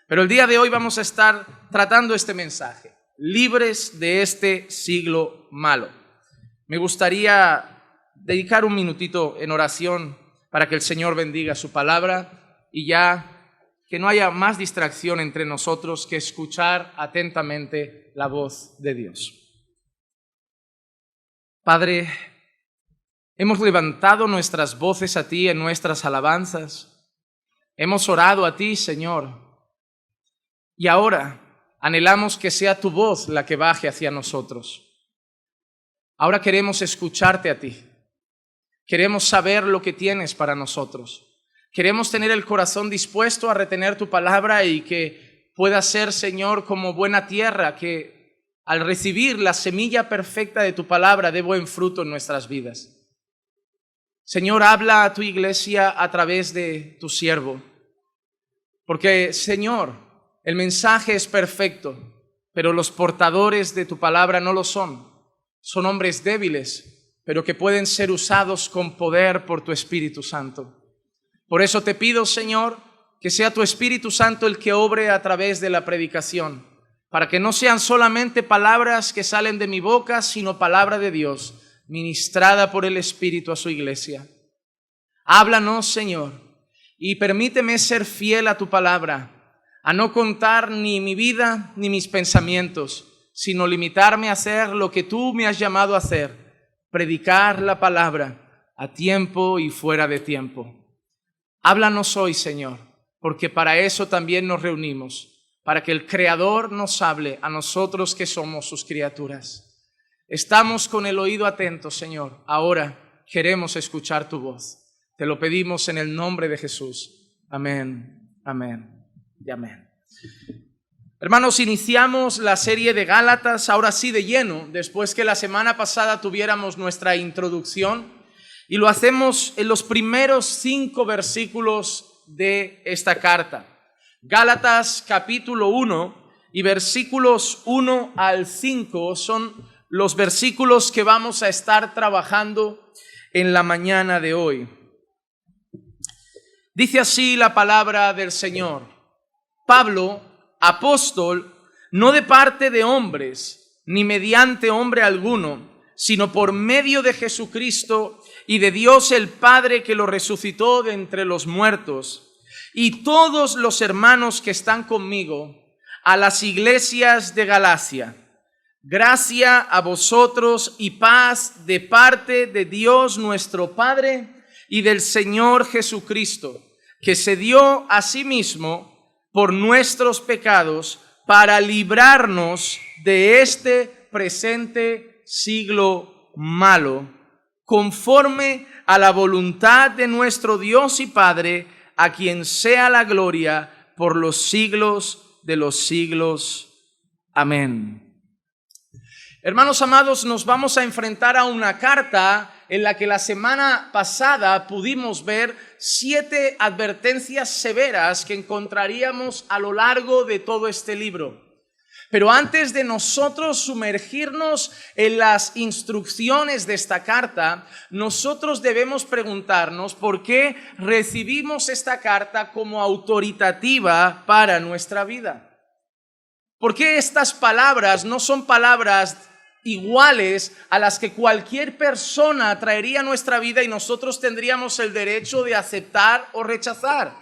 Pero el día de hoy vamos a estar tratando este mensaje, libres de este siglo malo. Me gustaría dedicar un minutito en oración para que el Señor bendiga su palabra y ya que no haya más distracción entre nosotros que escuchar atentamente la voz de Dios. Padre, hemos levantado nuestras voces a ti en nuestras alabanzas. Hemos orado a ti, Señor. Y ahora anhelamos que sea tu voz la que baje hacia nosotros. Ahora queremos escucharte a ti. Queremos saber lo que tienes para nosotros. Queremos tener el corazón dispuesto a retener tu palabra y que pueda ser, Señor, como buena tierra que al recibir la semilla perfecta de tu palabra dé buen fruto en nuestras vidas. Señor, habla a tu iglesia a través de tu siervo. Porque, Señor, el mensaje es perfecto, pero los portadores de tu palabra no lo son. Son hombres débiles, pero que pueden ser usados con poder por tu Espíritu Santo. Por eso te pido, Señor, que sea tu Espíritu Santo el que obre a través de la predicación, para que no sean solamente palabras que salen de mi boca, sino palabra de Dios, ministrada por el Espíritu a su iglesia. Háblanos, Señor, y permíteme ser fiel a tu palabra, a no contar ni mi vida ni mis pensamientos, sino limitarme a hacer lo que tú me has llamado a hacer, predicar la palabra a tiempo y fuera de tiempo. Háblanos hoy, Señor, porque para eso también nos reunimos, para que el Creador nos hable a nosotros que somos sus criaturas. Estamos con el oído atento, Señor. Ahora queremos escuchar tu voz. Te lo pedimos en el nombre de Jesús. Amén, amén y amén. Hermanos, iniciamos la serie de Gálatas, ahora sí de lleno, después que la semana pasada tuviéramos nuestra introducción. Y lo hacemos en los primeros 5 versículos de esta carta. Gálatas capítulo 1 y versículos 1 al 5 son los versículos que vamos a estar trabajando en la mañana de hoy. Dice así la palabra del Señor. Pablo, apóstol, no de parte de hombres, ni mediante hombre alguno, sino por medio de Jesucristo y de Dios el Padre que lo resucitó de entre los muertos, y todos los hermanos que están conmigo, a las iglesias de Galacia. Gracia a vosotros y paz de parte de Dios nuestro Padre y del Señor Jesucristo, que se dio a sí mismo por nuestros pecados para librarnos de este presente siglo malo, conforme a la voluntad de nuestro Dios y Padre, a quien sea la gloria por los siglos de los siglos. Amén. Hermanos amados, nos vamos a enfrentar a una carta en la que la semana pasada pudimos ver 7 advertencias severas que encontraríamos a lo largo de todo este libro. Pero antes de nosotros sumergirnos en las instrucciones de esta carta, nosotros debemos preguntarnos por qué recibimos esta carta como autoritativa para nuestra vida. ¿Por qué estas palabras no son palabras iguales a las que cualquier persona traería a nuestra vida y nosotros tendríamos el derecho de aceptar o rechazar?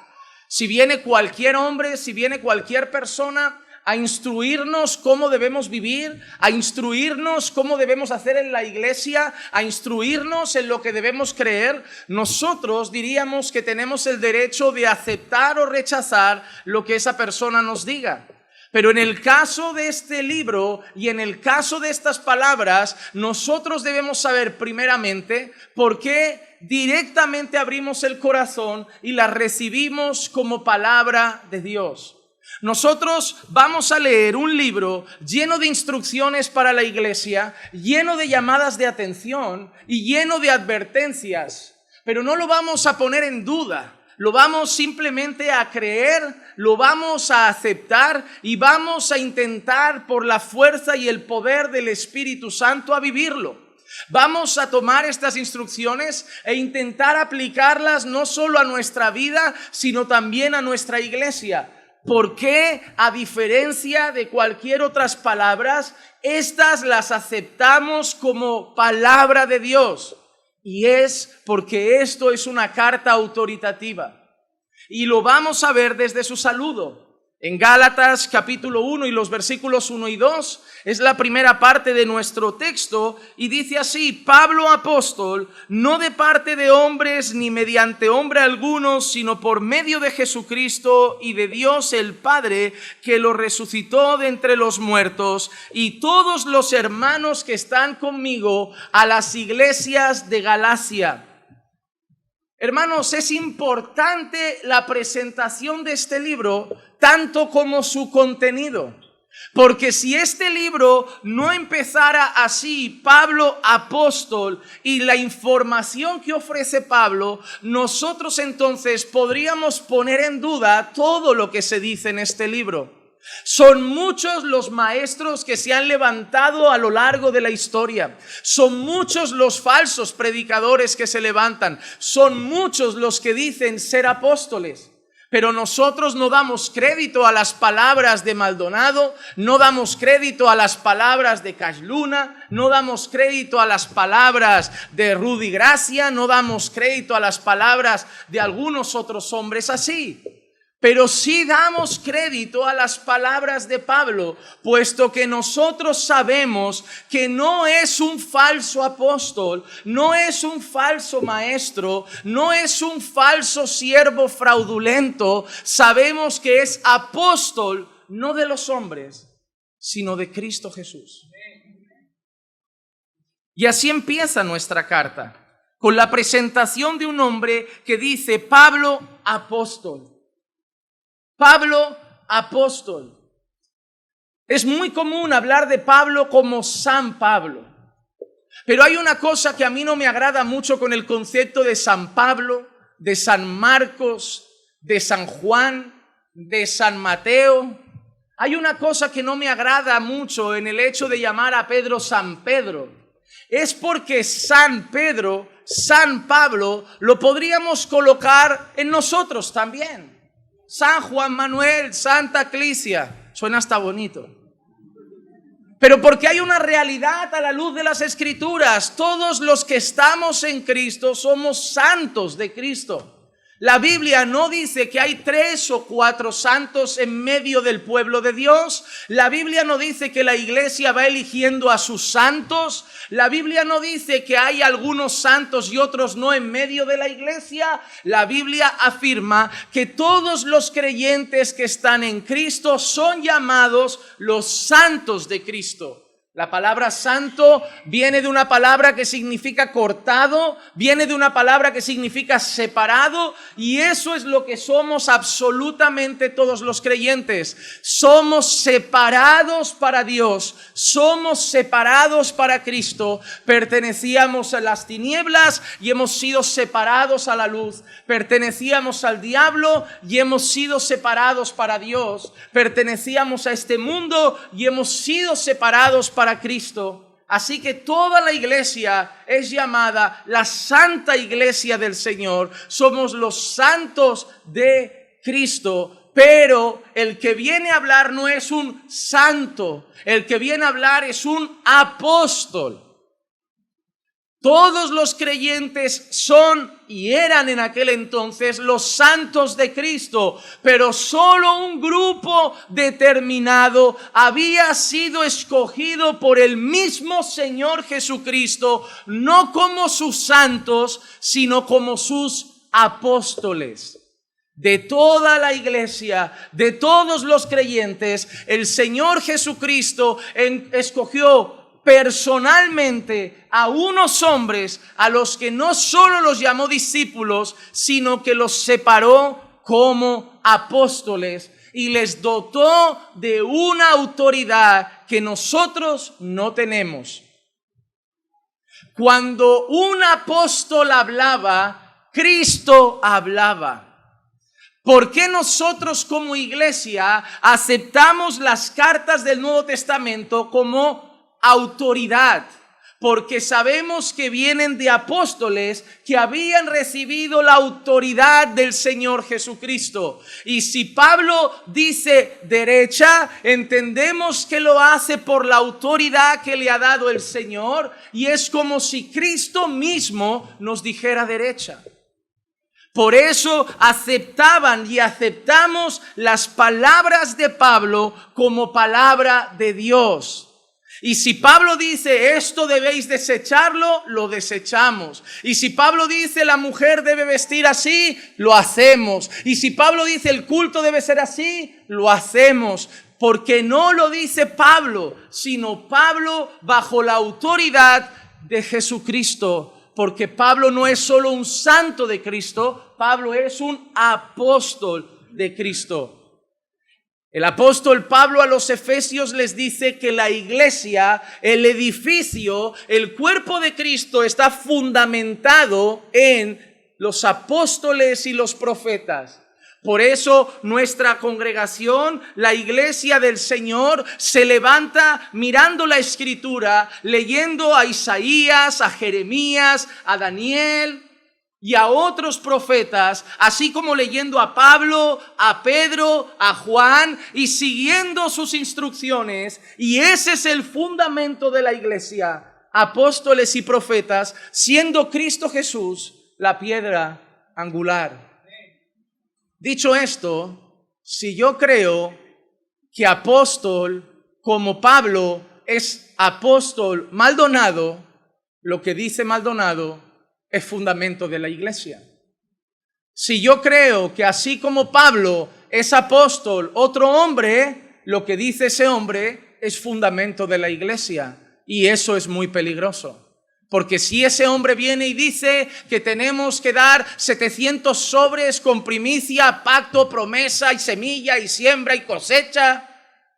Si viene cualquier hombre, si viene cualquier persona a instruirnos cómo debemos vivir, a instruirnos cómo debemos hacer en la iglesia, a instruirnos en lo que debemos creer, nosotros diríamos que tenemos el derecho de aceptar o rechazar lo que esa persona nos diga. Pero en el caso de este libro y en el caso de estas palabras, nosotros debemos saber primeramente por qué directamente abrimos el corazón y las recibimos como palabra de Dios. Nosotros vamos a leer un libro lleno de instrucciones para la iglesia, lleno de llamadas de atención y lleno de advertencias, pero no lo vamos a poner en duda. Lo vamos simplemente a creer, lo vamos a aceptar y vamos a intentar por la fuerza y el poder del Espíritu Santo a vivirlo. Vamos a tomar estas instrucciones e intentar aplicarlas no solo a nuestra vida, sino también a nuestra iglesia. ¿Por qué, a diferencia de cualquier otras palabras, estas las aceptamos como palabra de Dios? Y es porque esto es una carta autoritativa. Y lo vamos a ver desde su saludo. En Gálatas capítulo 1 y los versículos 1 y 2 es la primera parte de nuestro texto y dice así: Pablo apóstol, no de parte de hombres ni mediante hombre alguno, sino por medio de Jesucristo y de Dios el Padre, que lo resucitó de entre los muertos, y todos los hermanos que están conmigo, a las iglesias de Galacia. Hermanos, es importante la presentación de este libro, tanto como su contenido. Porque si este libro no empezara así, Pablo apóstol, y la información que ofrece Pablo, nosotros entonces podríamos poner en duda todo lo que se dice en este libro. Son muchos los maestros que se han levantado a lo largo de la historia. Son muchos los falsos predicadores que se levantan. Son muchos los que dicen ser apóstoles. Pero nosotros no damos crédito a las palabras de Maldonado, no damos crédito a las palabras de Cash Luna, no damos crédito a las palabras de Rudy Gracia, no damos crédito a las palabras de algunos otros hombres así. Pero sí damos crédito a las palabras de Pablo, puesto que nosotros sabemos que no es un falso apóstol, no es un falso maestro, no es un falso siervo fraudulento. Sabemos que es apóstol no de los hombres, sino de Cristo Jesús. Y así empieza nuestra carta, con la presentación de un hombre que dice: Pablo apóstol. Pablo apóstol. Es muy común hablar de Pablo como San Pablo. Pero hay una cosa que a mí no me agrada mucho con el concepto de San Pablo, de San Marcos, de San Juan, de San Mateo. Hay una cosa que no me agrada mucho en el hecho de llamar a Pedro San Pedro. Es porque San Pedro, San Pablo, lo podríamos colocar en nosotros también. San Juan Manuel, Santa Clicia, suena hasta bonito. Pero porque hay una realidad a la luz de las Escrituras: todos los que estamos en Cristo somos santos de Cristo. La Biblia no dice que hay 3 o 4 santos en medio del pueblo de Dios. La Biblia no dice que la iglesia va eligiendo a sus santos. La Biblia no dice que hay algunos santos y otros no en medio de la iglesia. La Biblia afirma que todos los creyentes que están en Cristo son llamados los santos de Cristo. La palabra santo viene de una palabra que significa cortado, viene de una palabra que significa separado, y eso es lo que somos absolutamente todos los creyentes. Somos separados para Dios, somos separados para Cristo. Pertenecíamos a las tinieblas y hemos sido separados a la luz. Pertenecíamos al diablo y hemos sido separados para Dios. Pertenecíamos a este mundo y hemos sido separados para Cristo. Así que toda la iglesia es llamada la Santa Iglesia del Señor. Somos los santos de Cristo. Pero el que viene a hablar no es un santo, el que viene a hablar es un apóstol. Todos los creyentes son y eran en aquel entonces los santos de Cristo, pero solo un grupo determinado había sido escogido por el mismo Señor Jesucristo, no como sus santos, sino como sus apóstoles. De toda la iglesia, de todos los creyentes, el Señor Jesucristo escogió personalmente a unos hombres a los que no solo los llamó discípulos, sino que los separó como apóstoles y les dotó de una autoridad que nosotros no tenemos. Cuando un apóstol hablaba, Cristo hablaba. ¿Por qué nosotros como iglesia aceptamos las cartas del Nuevo Testamento como autoridad? porque sabemos que vienen de apóstoles que habían recibido la autoridad del Señor Jesucristo. Y si Pablo dice derecha, entendemos que lo hace por la autoridad que le ha dado el Señor, y es como si Cristo mismo nos dijera derecha. Por eso aceptaban y aceptamos las palabras de Pablo como palabra de Dios. Y si Pablo dice esto debéis desecharlo, lo desechamos. Y si Pablo dice la mujer debe vestir así, lo hacemos. Y si Pablo dice el culto debe ser así, lo hacemos. Porque no lo dice Pablo, sino Pablo bajo la autoridad de Jesucristo. Porque Pablo no es solo un santo de Cristo, Pablo es un apóstol de Cristo. El apóstol Pablo a los efesios les dice que la iglesia, el edificio, el cuerpo de Cristo está fundamentado en los apóstoles y los profetas. Por eso nuestra congregación, la iglesia del Señor, se levanta mirando la Escritura, leyendo a Isaías, a Jeremías, a Daniel y a otros profetas, así como leyendo a Pablo, a Pedro, a Juan y siguiendo sus instrucciones. Y ese es el fundamento de la iglesia, apóstoles y profetas, siendo Cristo Jesús la piedra angular. Dicho esto, si yo creo que apóstol como Pablo es apóstol Maldonado, lo que dice Maldonado es fundamento de la iglesia. Si yo creo que así como Pablo es apóstol otro hombre, lo que dice ese hombre es fundamento de la iglesia. Y eso es muy peligroso. Porque si ese hombre viene y dice que tenemos que dar 700 sobres con primicia, pacto, promesa y semilla y siembra y cosecha,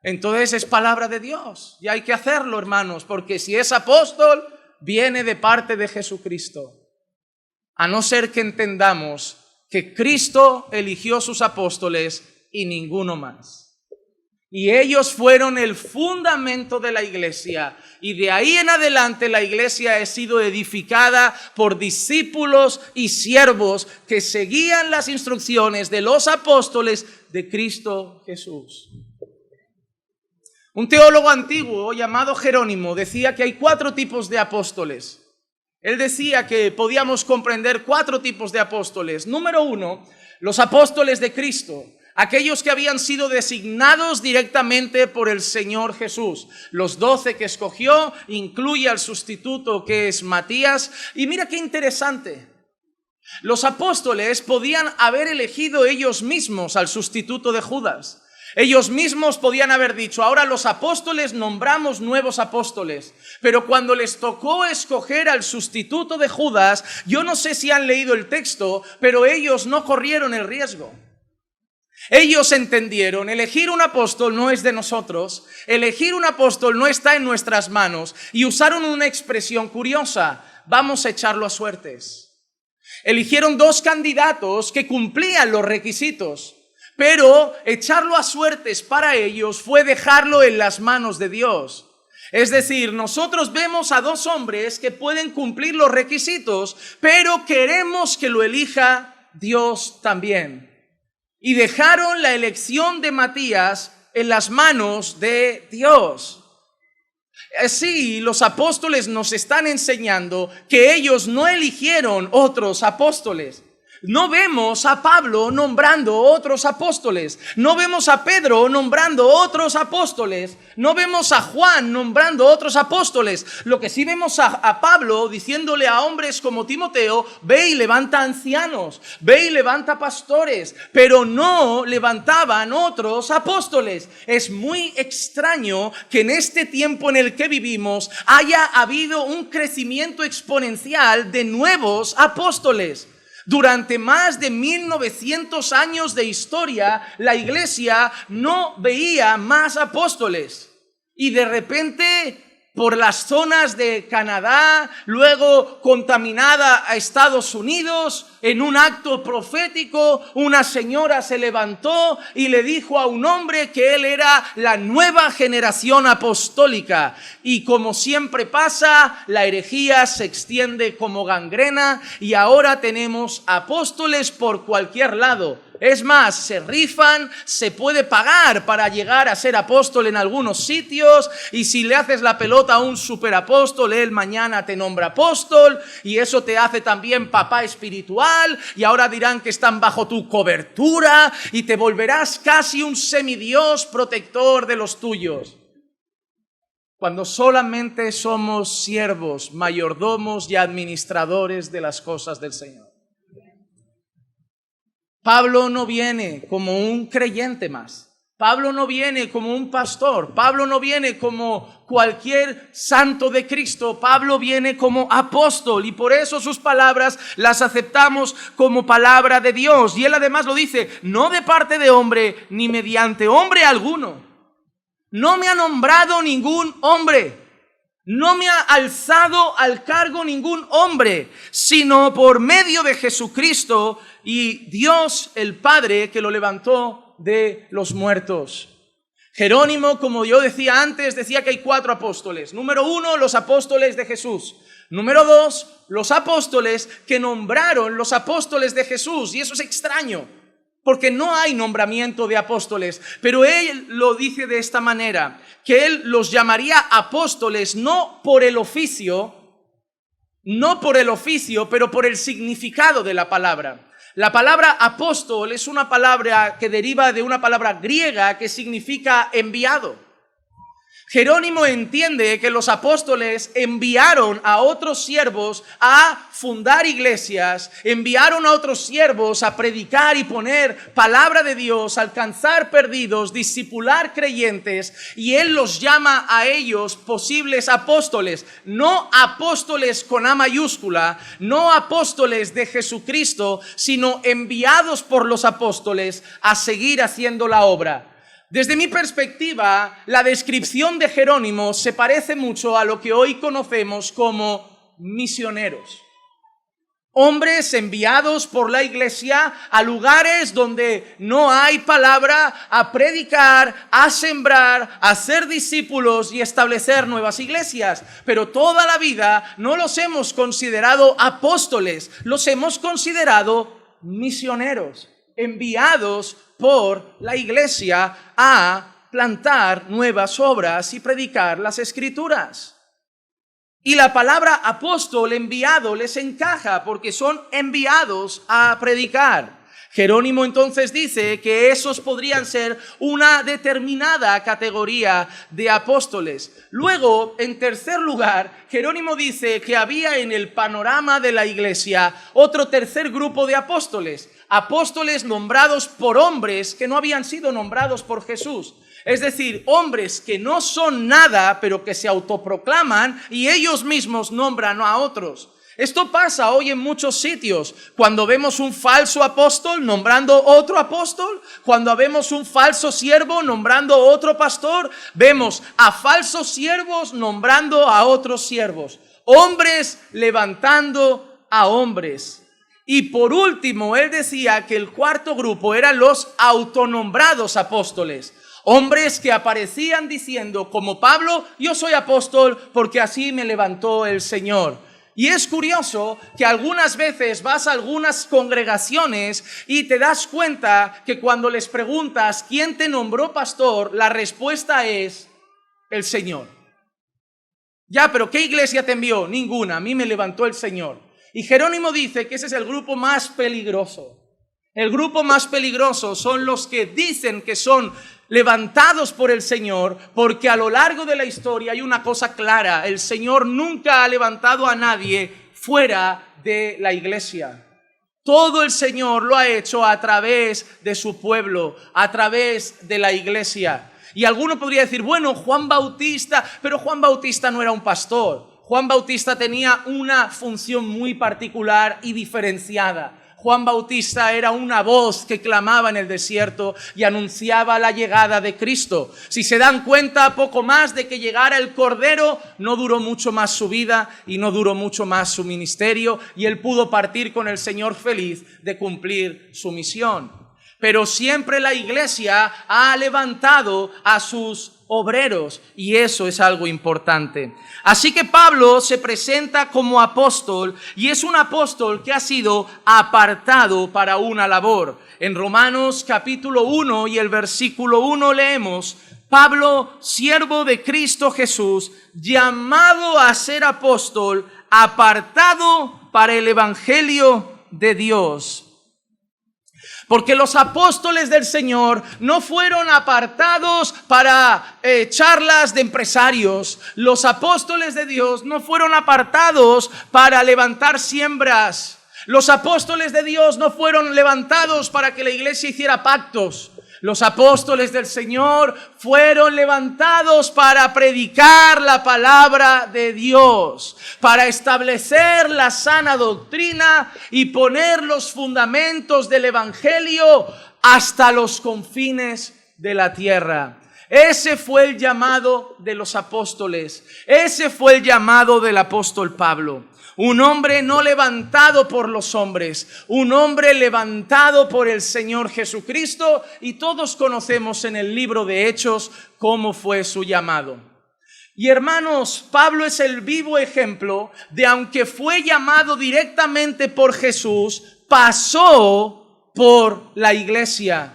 entonces es palabra de Dios. Y hay que hacerlo, hermanos, porque si es apóstol, viene de parte de Jesucristo. A no ser que entendamos que Cristo eligió sus apóstoles y ninguno más. Y ellos fueron el fundamento de la iglesia. Y de ahí en adelante la iglesia ha sido edificada por discípulos y siervos que seguían las instrucciones de los apóstoles de Cristo Jesús. Un teólogo antiguo llamado Jerónimo decía que hay 4 tipos de apóstoles. Él decía que podíamos comprender 4 tipos de apóstoles. Número 1, los apóstoles de Cristo. Aquellos que habían sido designados directamente por el Señor Jesús. Los 12 que escogió, incluye al sustituto que es Matías. Y mira qué interesante. Los apóstoles podían haber elegido ellos mismos al sustituto de Judas. Ellos mismos podían haber dicho, ahora los apóstoles nombramos nuevos apóstoles. Pero cuando les tocó escoger al sustituto de Judas, yo no sé si han leído el texto, pero ellos no corrieron el riesgo. Ellos entendieron, elegir un apóstol no es de nosotros, elegir un apóstol no está en nuestras manos, y usaron una expresión curiosa, vamos a echarlo a suertes. Eligieron 2 candidatos que cumplían los requisitos, pero echarlo a suertes para ellos fue dejarlo en las manos de Dios. Es decir, nosotros vemos a 2 hombres que pueden cumplir los requisitos, pero queremos que lo elija Dios también. Y dejaron la elección de Matías en las manos de Dios. Así, los apóstoles nos están enseñando que ellos no eligieron otros apóstoles. No vemos a Pablo nombrando otros apóstoles. No vemos a Pedro nombrando otros apóstoles. No vemos a Juan nombrando otros apóstoles. Lo que sí vemos a Pablo diciéndole a hombres como Timoteo, ve y levanta ancianos, ve y levanta pastores, pero no levantaban otros apóstoles. Es muy extraño que en este tiempo en el que vivimos haya habido un crecimiento exponencial de nuevos apóstoles. Durante más de 1900 años de historia, la iglesia no veía más apóstoles. Y de repente, por las zonas de Canadá, luego contaminada a Estados Unidos. En un acto profético, una señora se levantó y le dijo a un hombre que él era la nueva generación apostólica. Y como siempre pasa, la herejía se extiende como gangrena y ahora tenemos apóstoles por cualquier lado. Es más, se rifan, se puede pagar para llegar a ser apóstol en algunos sitios, y si le haces la pelota a un superapóstol, él mañana te nombra apóstol, y eso te hace también papá espiritual, y ahora dirán que están bajo tu cobertura, y te volverás casi un semidios protector de los tuyos. Cuando solamente somos siervos, mayordomos y administradores de las cosas del Señor. Pablo no viene como un creyente más. Pablo no viene como un pastor. Pablo no viene como cualquier santo de Cristo. Pablo viene como apóstol, y por eso sus palabras las aceptamos como palabra de Dios. Y él además lo dice, no de parte de hombre ni mediante hombre alguno. No me ha nombrado ningún hombre. No me ha alzado al cargo ningún hombre, sino por medio de Jesucristo y Dios el Padre que lo levantó de los muertos. Jerónimo, como yo decía antes, decía que hay 4 apóstoles. Número 1, los apóstoles de Jesús. Número 2, los apóstoles que nombraron los apóstoles de Jesús. Y eso es extraño, porque no hay nombramiento de apóstoles, pero él lo dice de esta manera, que él los llamaría apóstoles no por el oficio, pero por el significado de la palabra. La palabra apóstol es una palabra que deriva de una palabra griega que significa enviado. Jerónimo entiende que los apóstoles enviaron a otros siervos a fundar iglesias, enviaron a otros siervos a predicar y poner palabra de Dios, alcanzar perdidos, discipular creyentes, y él los llama a ellos posibles apóstoles, no apóstoles con A mayúscula, no apóstoles de Jesucristo, sino enviados por los apóstoles a seguir haciendo la obra. Desde mi perspectiva, la descripción de Jerónimo se parece mucho a lo que hoy conocemos como misioneros. Hombres enviados por la iglesia a lugares donde no hay palabra, a predicar, a sembrar, a ser discípulos y establecer nuevas iglesias. Pero toda la vida no los hemos considerado apóstoles, los hemos considerado misioneros, enviados por la iglesia a plantar nuevas obras y predicar las Escrituras. Y la palabra apóstol, enviado, les encaja porque son enviados a predicar. Jerónimo entonces dice que esos podrían ser una determinada categoría de apóstoles. Luego, en tercer lugar, Jerónimo dice que había en el panorama de la iglesia otro tercer grupo de apóstoles. Apóstoles nombrados por hombres que no habían sido nombrados por Jesús. Es decir, hombres que no son nada, pero que se autoproclaman y ellos mismos nombran a otros. Esto pasa hoy en muchos sitios. Cuando vemos un falso apóstol nombrando otro apóstol, cuando vemos un falso siervo nombrando otro pastor, vemos a falsos siervos nombrando a otros siervos. Hombres levantando a hombres. Y por último, él decía que el cuarto grupo eran los autonombrados apóstoles. Hombres que aparecían diciendo, como Pablo, yo soy apóstol porque así me levantó el Señor. Y es curioso que algunas veces vas a algunas congregaciones y te das cuenta que cuando les preguntas ¿quién te nombró pastor?, la respuesta es el Señor. Ya, pero ¿qué iglesia te envió? Ninguna, a mí me levantó el Señor. Y Jerónimo dice que ese es el grupo más peligroso. El grupo más peligroso son los que dicen que son levantados por el Señor, porque a lo largo de la historia hay una cosa clara: el Señor nunca ha levantado a nadie fuera de la iglesia. Todo el Señor lo ha hecho a través de su pueblo, a través de la iglesia. Y alguno podría decir, bueno, Juan Bautista, pero Juan Bautista no era un pastor. Juan Bautista tenía una función muy particular y diferenciada. Juan Bautista era una voz que clamaba en el desierto y anunciaba la llegada de Cristo. Si se dan cuenta, poco más de que llegara el Cordero, no duró mucho más su vida y no duró mucho más su ministerio, y él pudo partir con el Señor feliz de cumplir su misión. Pero siempre la iglesia ha levantado a sus obreros, y eso es algo importante. Así que Pablo se presenta como apóstol, y es un apóstol que ha sido apartado para una labor. En Romanos capítulo 1 y el versículo 1 leemos: Pablo, siervo de Cristo Jesús, llamado a ser apóstol, apartado para el evangelio de Dios. Porque los apóstoles del Señor no fueron apartados para charlas de empresarios. Los apóstoles de Dios no fueron apartados para levantar siembras. Los apóstoles de Dios no fueron levantados para que la iglesia hiciera pactos. Los apóstoles del Señor fueron levantados para predicar la palabra de Dios, para establecer la sana doctrina y poner los fundamentos del evangelio hasta los confines de la tierra. Ese fue el llamado de los apóstoles. Ese fue el llamado del apóstol Pablo. Un hombre no levantado por los hombres, un hombre levantado por el Señor Jesucristo, y todos conocemos en el libro de Hechos cómo fue su llamado. Y hermanos, Pablo es el vivo ejemplo de, aunque fue llamado directamente por Jesús, pasó por la iglesia.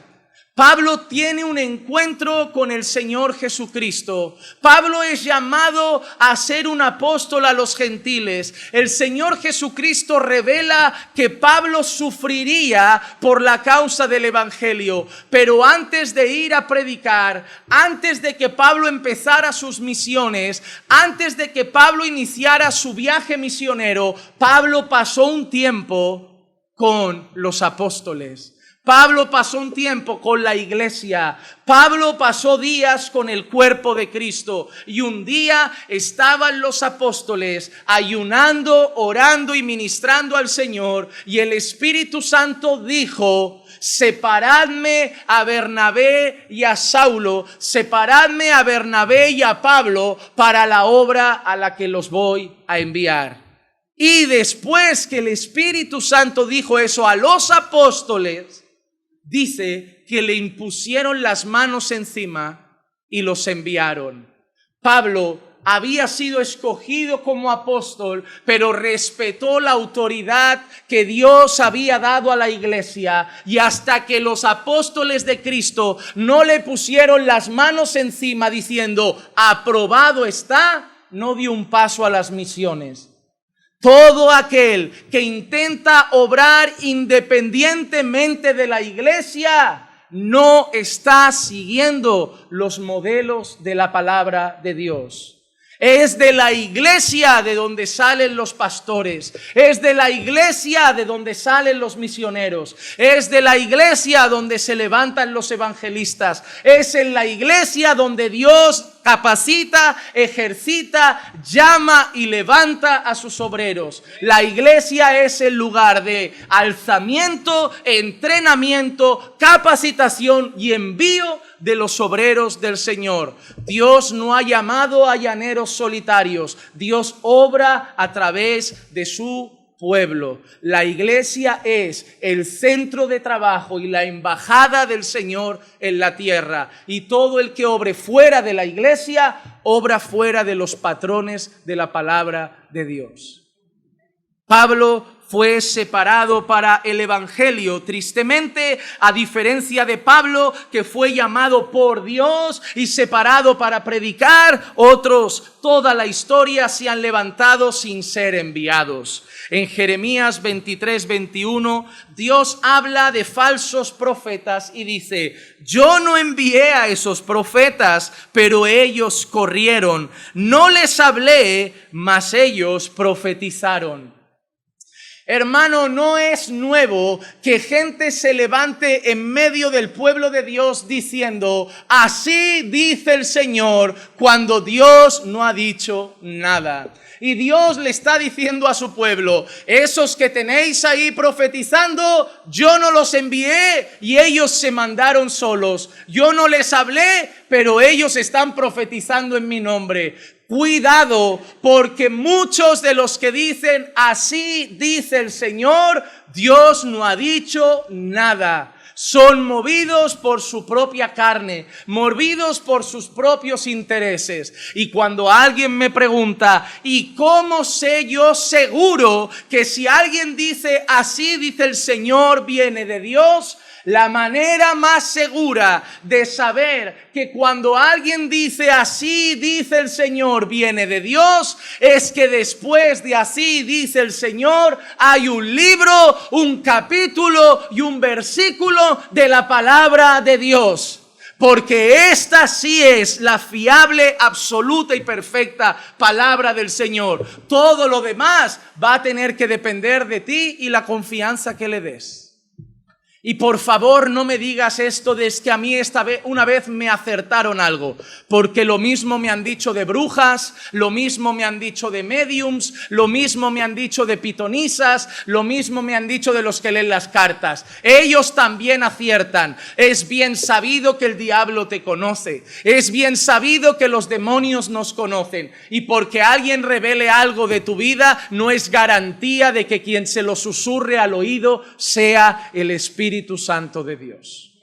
Pablo tiene un encuentro con el Señor Jesucristo. Pablo es llamado a ser un apóstol a los gentiles. El Señor Jesucristo revela que Pablo sufriría por la causa del evangelio. Pero antes de ir a predicar, antes de que Pablo empezara sus misiones, antes de que Pablo iniciara su viaje misionero, Pablo pasó un tiempo con los apóstoles. Pablo pasó un tiempo con la iglesia. Pablo pasó días con el cuerpo de Cristo. Y un día estaban los apóstoles ayunando, orando y ministrando al Señor. Y el Espíritu Santo dijo: separadme a Bernabé y a Saulo, separadme a Bernabé y a Pablo para la obra a la que los voy a enviar. Y después que el Espíritu Santo dijo eso a los apóstoles, dice que le impusieron las manos encima y los enviaron. Pablo había sido escogido como apóstol, pero respetó la autoridad que Dios había dado a la iglesia, y hasta que los apóstoles de Cristo no le pusieron las manos encima diciendo: aprobado está, no dio un paso a las misiones. Todo aquel que intenta obrar independientemente de la iglesia no está siguiendo los modelos de la palabra de Dios. Es de la iglesia de donde salen los pastores. Es de la iglesia de donde salen los misioneros. Es de la iglesia donde se levantan los evangelistas. Es en la iglesia donde Dios capacita, ejercita, llama y levanta a sus obreros. La iglesia es el lugar de alzamiento, entrenamiento, capacitación y envío de los obreros del Señor. Dios no ha llamado a llaneros solitarios. Dios obra a través de su pueblo. La iglesia es el centro de trabajo y la embajada del Señor en la tierra. Y todo el que obre fuera de la iglesia, obra fuera de los patrones de la palabra de Dios. Pablo fue separado para el evangelio. Tristemente, a diferencia de Pablo, que fue llamado por Dios y separado para predicar, otros, toda la historia, se han levantado sin ser enviados. En Jeremías 23:21, Dios habla de falsos profetas y dice: yo no envié a esos profetas, pero ellos corrieron. No les hablé, mas ellos profetizaron. Hermano, no es nuevo que gente se levante en medio del pueblo de Dios diciendo: así dice el Señor, cuando Dios no ha dicho nada. Y Dios le está diciendo a su pueblo, esos que tenéis ahí profetizando, yo no los envié y ellos se mandaron solos. Yo no les hablé, pero ellos están profetizando en mi nombre. Cuidado, porque muchos de los que dicen, así dice el Señor, Dios no ha dicho nada. Son movidos por su propia carne, movidos por sus propios intereses. Y cuando alguien me pregunta, ¿y cómo sé yo seguro que si alguien dice así dice el Señor viene de Dios? La manera más segura de saber que cuando alguien dice así dice el Señor viene de Dios es que después de así dice el Señor hay un libro, un capítulo y un versículo de la palabra de Dios. Porque esta sí es la fiable, absoluta y perfecta palabra del Señor. Todo lo demás va a tener que depender de ti y la confianza que le des. Y por favor no me digas esto de que a mí una vez me acertaron algo, porque lo mismo me han dicho de brujas, lo mismo me han dicho de mediums, lo mismo me han dicho de pitonisas, lo mismo me han dicho de los que leen las cartas. Ellos también aciertan. Es bien sabido que el diablo te conoce, es bien sabido que los demonios nos conocen, y porque alguien revele algo de tu vida no es garantía de que quien se lo susurre al oído sea el Espíritu Santo de Dios.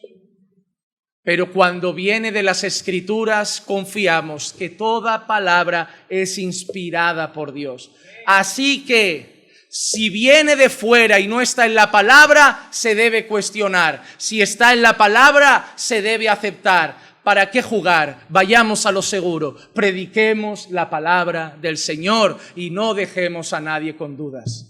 Pero cuando viene de las Escrituras, confiamos que toda palabra es inspirada por Dios. Así que, si viene de fuera y no está en la palabra, se debe cuestionar. Si está en la palabra, se debe aceptar. ¿Para qué jugar? Vayamos a lo seguro. Prediquemos la palabra del Señor y no dejemos a nadie con dudas.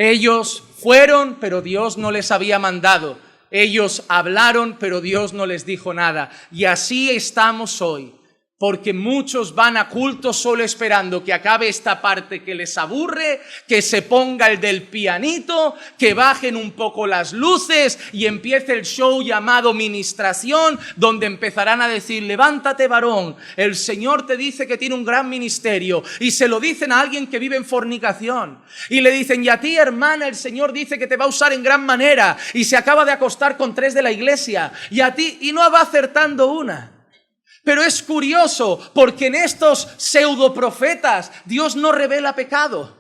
Ellos fueron, pero Dios no les había mandado. Ellos hablaron, pero Dios no les dijo nada. Y así estamos hoy. Porque muchos van a cultos solo esperando que acabe esta parte que les aburre, que se ponga el del pianito, que bajen un poco las luces y empiece el show llamado ministración, donde empezarán a decir, levántate varón, el Señor te dice que tiene un gran ministerio, y se lo dicen a alguien que vive en fornicación, y le dicen, y a ti hermana, el Señor dice que te va a usar en gran manera, y se acaba de acostar con 3 de la iglesia, y a ti, y no va acertando una. Pero es curioso porque en estos pseudoprofetas Dios no revela pecado.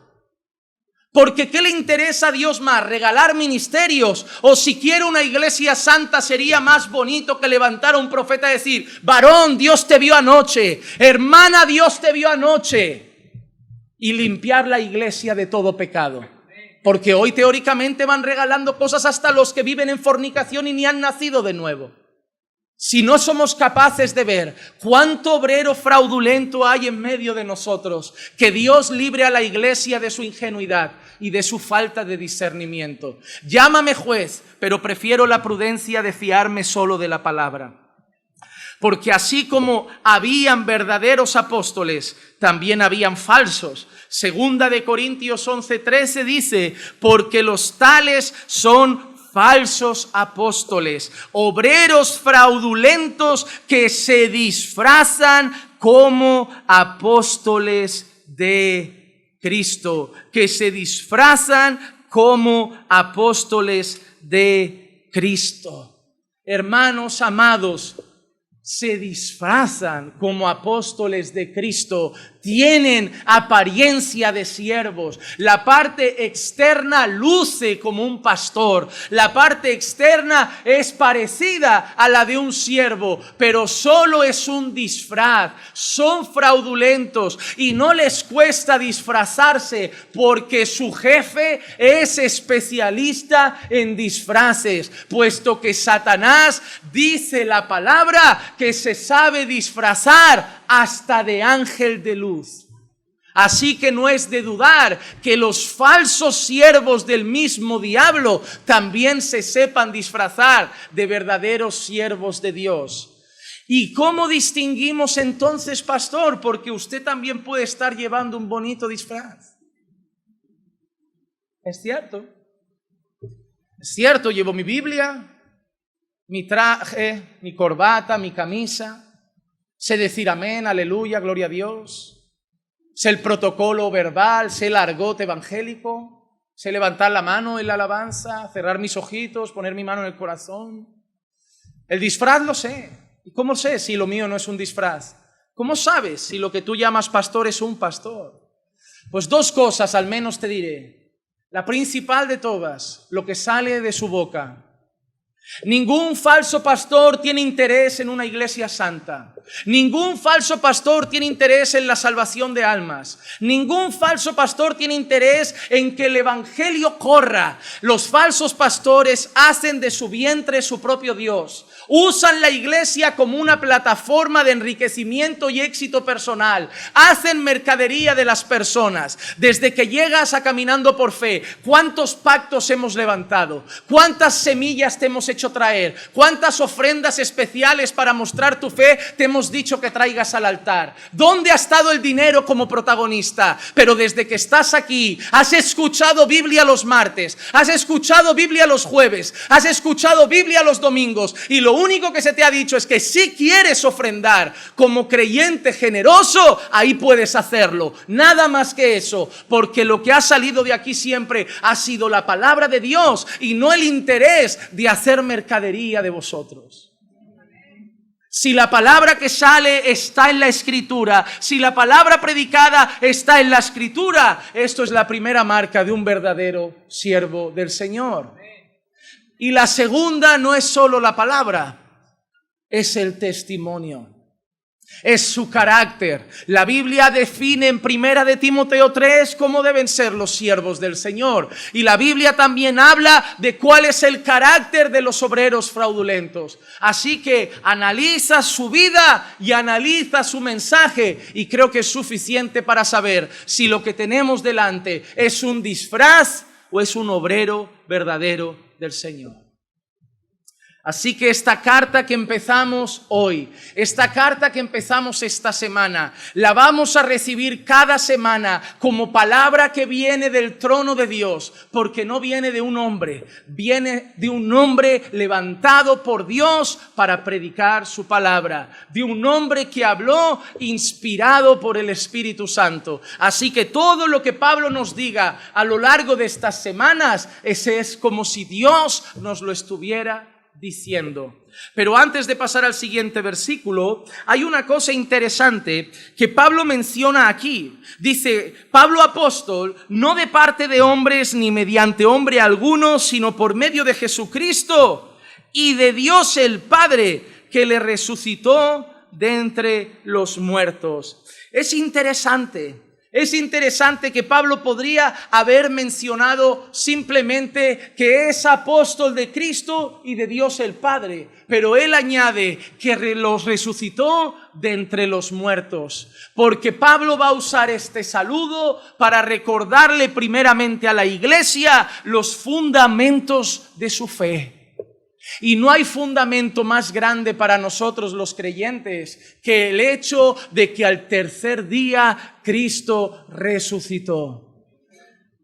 Porque ¿qué le interesa a Dios más? ¿Regalar ministerios? O si quiere una iglesia santa sería más bonito que levantar a un profeta y decir, varón, Dios te vio anoche, hermana, Dios te vio anoche, y limpiar la iglesia de todo pecado. Porque hoy teóricamente van regalando cosas hasta los que viven en fornicación y ni han nacido de nuevo. Si no somos capaces de ver cuánto obrero fraudulento hay en medio de nosotros, que Dios libre a la iglesia de su ingenuidad y de su falta de discernimiento. Llámame juez, pero prefiero la prudencia de fiarme solo de la palabra. Porque así como habían verdaderos apóstoles, también habían falsos. Segunda de Corintios 11:13 dice, porque los tales son falsos apóstoles, obreros fraudulentos que se disfrazan como apóstoles de Cristo, que se disfrazan como apóstoles de Cristo. Hermanos amados, se disfrazan como apóstoles de Cristo, tienen apariencia de siervos. La parte externa luce como un pastor, la parte externa es parecida a la de un siervo, pero solo es un disfraz. Son fraudulentos y no les cuesta disfrazarse porque su jefe es especialista en disfraces, puesto que Satanás dice la palabra que se sabe disfrazar hasta de ángel de luz. Así que no es de dudar que los falsos siervos del mismo diablo también se sepan disfrazar de verdaderos siervos de Dios. ¿Y cómo distinguimos entonces, pastor? Porque usted también puede estar llevando un bonito disfraz. Es cierto. Es cierto, llevo mi Biblia, mi traje, mi corbata, mi camisa. Sé decir amén, aleluya, gloria a Dios. Sé el protocolo verbal, sé el argot evangélico, sé levantar la mano en la alabanza, cerrar mis ojitos, poner mi mano en el corazón. El disfraz lo sé. ¿Y cómo sé si lo mío no es un disfraz? ¿Cómo sabes si lo que tú llamas pastor es un pastor? Pues dos cosas al menos te diré. La principal de todas, lo que sale de su boca. Ningún falso pastor tiene interés en una iglesia santa. Ningún falso pastor tiene interés en la salvación de almas. Ningún falso pastor tiene interés en que el evangelio corra. Los falsos pastores hacen de su vientre su propio Dios. Usan la iglesia como una plataforma de enriquecimiento y éxito personal. Hacen mercadería de las personas. Desde que llegas a Caminando por Fe, ¿cuántos pactos hemos levantado? ¿Cuántas semillas te hemos hecho traer? ¿Cuántas ofrendas especiales para mostrar tu fe te hemos dicho que traigas al altar? ¿Dónde ha estado el dinero como protagonista? Pero desde que estás aquí, has escuchado Biblia los martes, has escuchado Biblia los jueves, has escuchado Biblia los domingos, y lo único que se te ha dicho es que si quieres ofrendar como creyente generoso, ahí puedes hacerlo. Nada más que eso, porque lo que ha salido de aquí siempre ha sido la palabra de Dios y no el interés de hacer mercadería de vosotros. Si la palabra que sale está en la Escritura, si la palabra predicada está en la Escritura, esto es la primera marca de un verdadero siervo del Señor. Y la segunda no es solo la palabra, es el testimonio. Es su carácter. La Biblia define en 1 de Timoteo 3 cómo deben ser los siervos del Señor. Y la Biblia también habla de cuál es el carácter de los obreros fraudulentos. Así que analiza su vida y analiza su mensaje. Y creo que es suficiente para saber si lo que tenemos delante es un disfraz o es un obrero verdadero del Señor. Así que esta carta que empezamos hoy, esta carta que empezamos esta semana, la vamos a recibir cada semana como palabra que viene del trono de Dios, porque no viene de un hombre, viene de un hombre levantado por Dios para predicar su palabra, de un hombre que habló inspirado por el Espíritu Santo. Así que todo lo que Pablo nos diga a lo largo de estas semanas, ese es como si Dios nos lo estuviera diciendo. Pero antes de pasar al siguiente versículo, hay una cosa interesante que Pablo menciona aquí. Dice, Pablo apóstol, no de parte de hombres ni mediante hombre alguno, sino por medio de Jesucristo y de Dios el Padre, que le resucitó de entre los muertos. Es interesante que Pablo podría haber mencionado simplemente que es apóstol de Cristo y de Dios el Padre, pero él añade que los resucitó de entre los muertos, porque Pablo va a usar este saludo para recordarle primeramente a la iglesia los fundamentos de su fe. Y no hay fundamento más grande para nosotros los creyentes que el hecho de que al tercer día Cristo resucitó.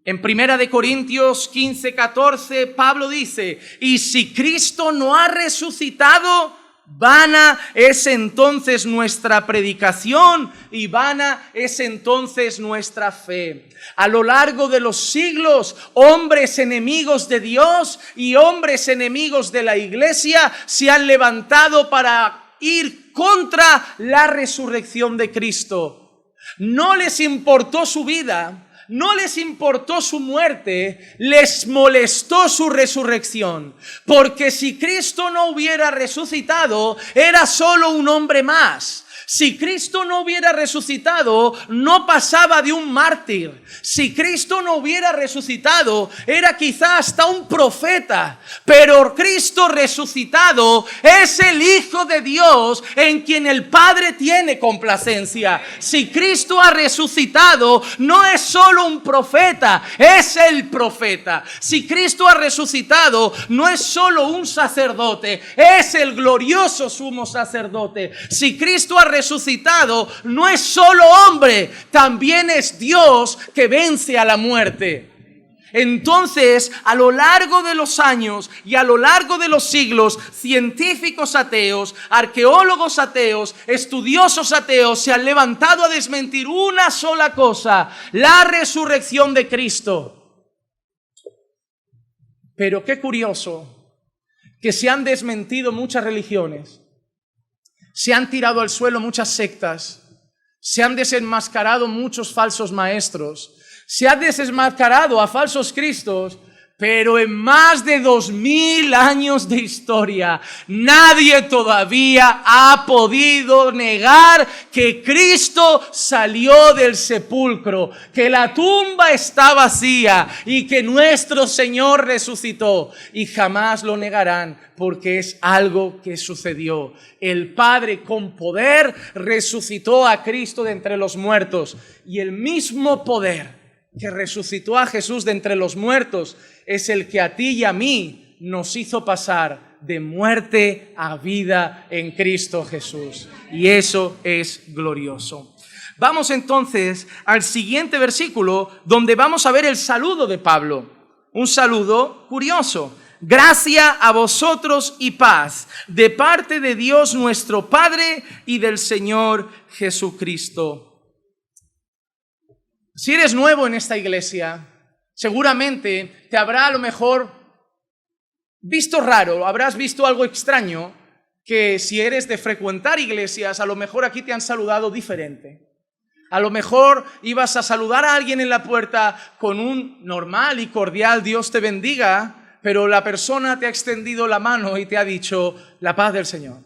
En 1 de Corintios 15:14 Pablo dice, y si Cristo no ha resucitado, vana es entonces nuestra predicación y vana es entonces nuestra fe. A lo largo de los siglos, hombres enemigos de Dios y hombres enemigos de la iglesia se han levantado para ir contra la resurrección de Cristo. No les importó su vida, no les importó su muerte, les molestó su resurrección. Porque si Cristo no hubiera resucitado, era solo un hombre más. Si Cristo no hubiera resucitado, no pasaba de un mártir. Si Cristo no hubiera resucitado, era quizá hasta un profeta. Pero Cristo resucitado es el Hijo de Dios en quien el Padre tiene complacencia. Si Cristo ha resucitado, no es solo un profeta, es el profeta. Si Cristo ha resucitado, no es solo un sacerdote, es el glorioso sumo sacerdote. Si Cristo ha resucitado, no es solo hombre, también es Dios que vence a la muerte. Entonces, a lo largo de los años y a lo largo de los siglos, científicos ateos, arqueólogos ateos, estudiosos ateos se han levantado a desmentir una sola cosa: la resurrección de Cristo. Pero qué curioso que se han desmentido muchas religiones, se han tirado al suelo muchas sectas, se han desenmascarado muchos falsos maestros, se ha desenmascarado a falsos cristos, pero en más de 2000 años de historia, nadie todavía ha podido negar que Cristo salió del sepulcro, que la tumba está vacía y que nuestro Señor resucitó. Y jamás lo negarán, porque es algo que sucedió. El Padre con poder resucitó a Cristo de entre los muertos, y el mismo poder que resucitó a Jesús de entre los muertos es el que a ti y a mí nos hizo pasar de muerte a vida en Cristo Jesús. Y eso es glorioso. Vamos entonces al siguiente versículo, donde vamos a ver el saludo de Pablo. Un saludo curioso. Gracia a vosotros y paz de parte de Dios nuestro Padre y del Señor Jesucristo. Si eres nuevo en esta iglesia, seguramente te habrá a lo mejor visto raro, habrás visto algo extraño, que si eres de frecuentar iglesias, a lo mejor aquí te han saludado diferente. A lo mejor ibas a saludar a alguien en la puerta con un normal y cordial Dios te bendiga, pero la persona te ha extendido la mano y te ha dicho: la paz del Señor,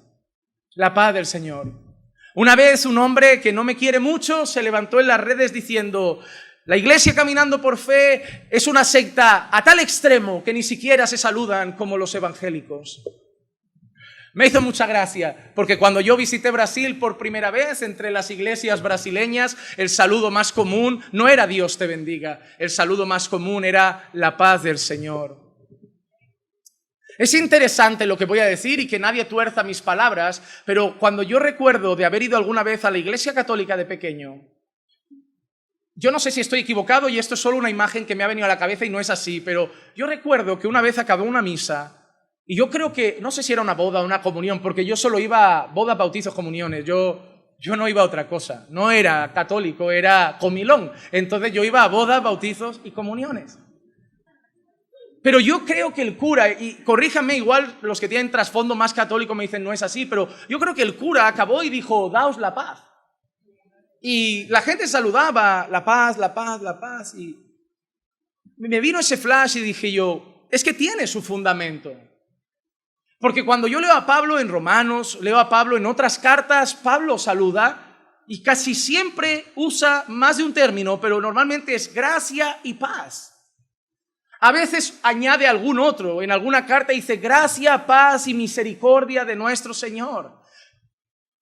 la paz del Señor. Una vez un hombre que no me quiere mucho se levantó en las redes diciendo: la iglesia Caminando por Fe es una secta a tal extremo que ni siquiera se saludan como los evangélicos. Me hizo mucha gracia, porque cuando yo visité Brasil por primera vez, entre las iglesias brasileñas, el saludo más común no era Dios te bendiga, el saludo más común era la paz del Señor. Es interesante lo que voy a decir y que nadie tuerza mis palabras, pero cuando yo recuerdo de haber ido alguna vez a la iglesia católica de pequeño, yo no sé si estoy equivocado y esto es solo una imagen que me ha venido a la cabeza y no es así, pero yo recuerdo que una vez acabó una misa y yo creo que, no sé si era una boda o una comunión, porque yo solo iba a bodas, bautizos, comuniones, yo no iba a otra cosa, no era católico, era comilón, entonces yo iba a bodas, bautizos y comuniones. Pero yo creo que el cura, y corríjanme, igual los que tienen trasfondo más católico me dicen no es así, pero yo creo que el cura acabó y dijo: daos la paz. Y la gente saludaba: la paz, la paz, la paz. Y me vino ese flash y dije yo: es que tiene su fundamento. Porque cuando yo leo a Pablo en Romanos, leo a Pablo en otras cartas, Pablo saluda y casi siempre usa más de un término, pero normalmente es gracia y paz. A veces añade algún otro, en alguna carta dice gracia, paz y misericordia de nuestro Señor.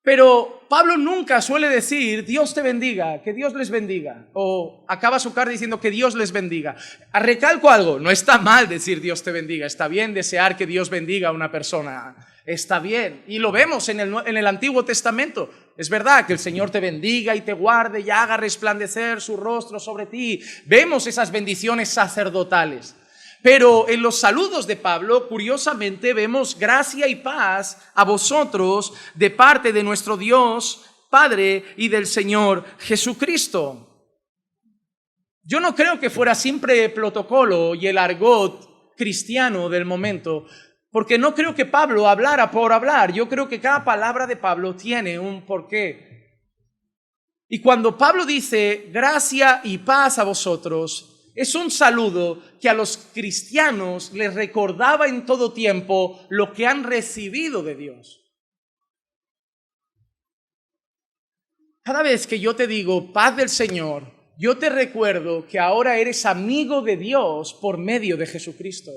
Pero Pablo nunca suele decir Dios te bendiga, que Dios les bendiga, o acaba su carta diciendo que Dios les bendiga. Recalco algo, no está mal decir Dios te bendiga, está bien desear que Dios bendiga a una persona, está bien, y lo vemos en el Antiguo Testamento. Es verdad que el Señor te bendiga y te guarde y haga resplandecer su rostro sobre ti. Vemos esas bendiciones sacerdotales. Pero en los saludos de Pablo, curiosamente, vemos gracia y paz a vosotros de parte de nuestro Dios, Padre y del Señor Jesucristo. Yo no creo que fuera siempre protocolo y el argot cristiano del momento, porque no creo que Pablo hablara por hablar. Yo creo que cada palabra de Pablo tiene un porqué. Y cuando Pablo dice gracia y paz a vosotros, es un saludo que a los cristianos les recordaba en todo tiempo lo que han recibido de Dios. Cada vez que yo te digo paz del Señor, yo te recuerdo que ahora eres amigo de Dios por medio de Jesucristo.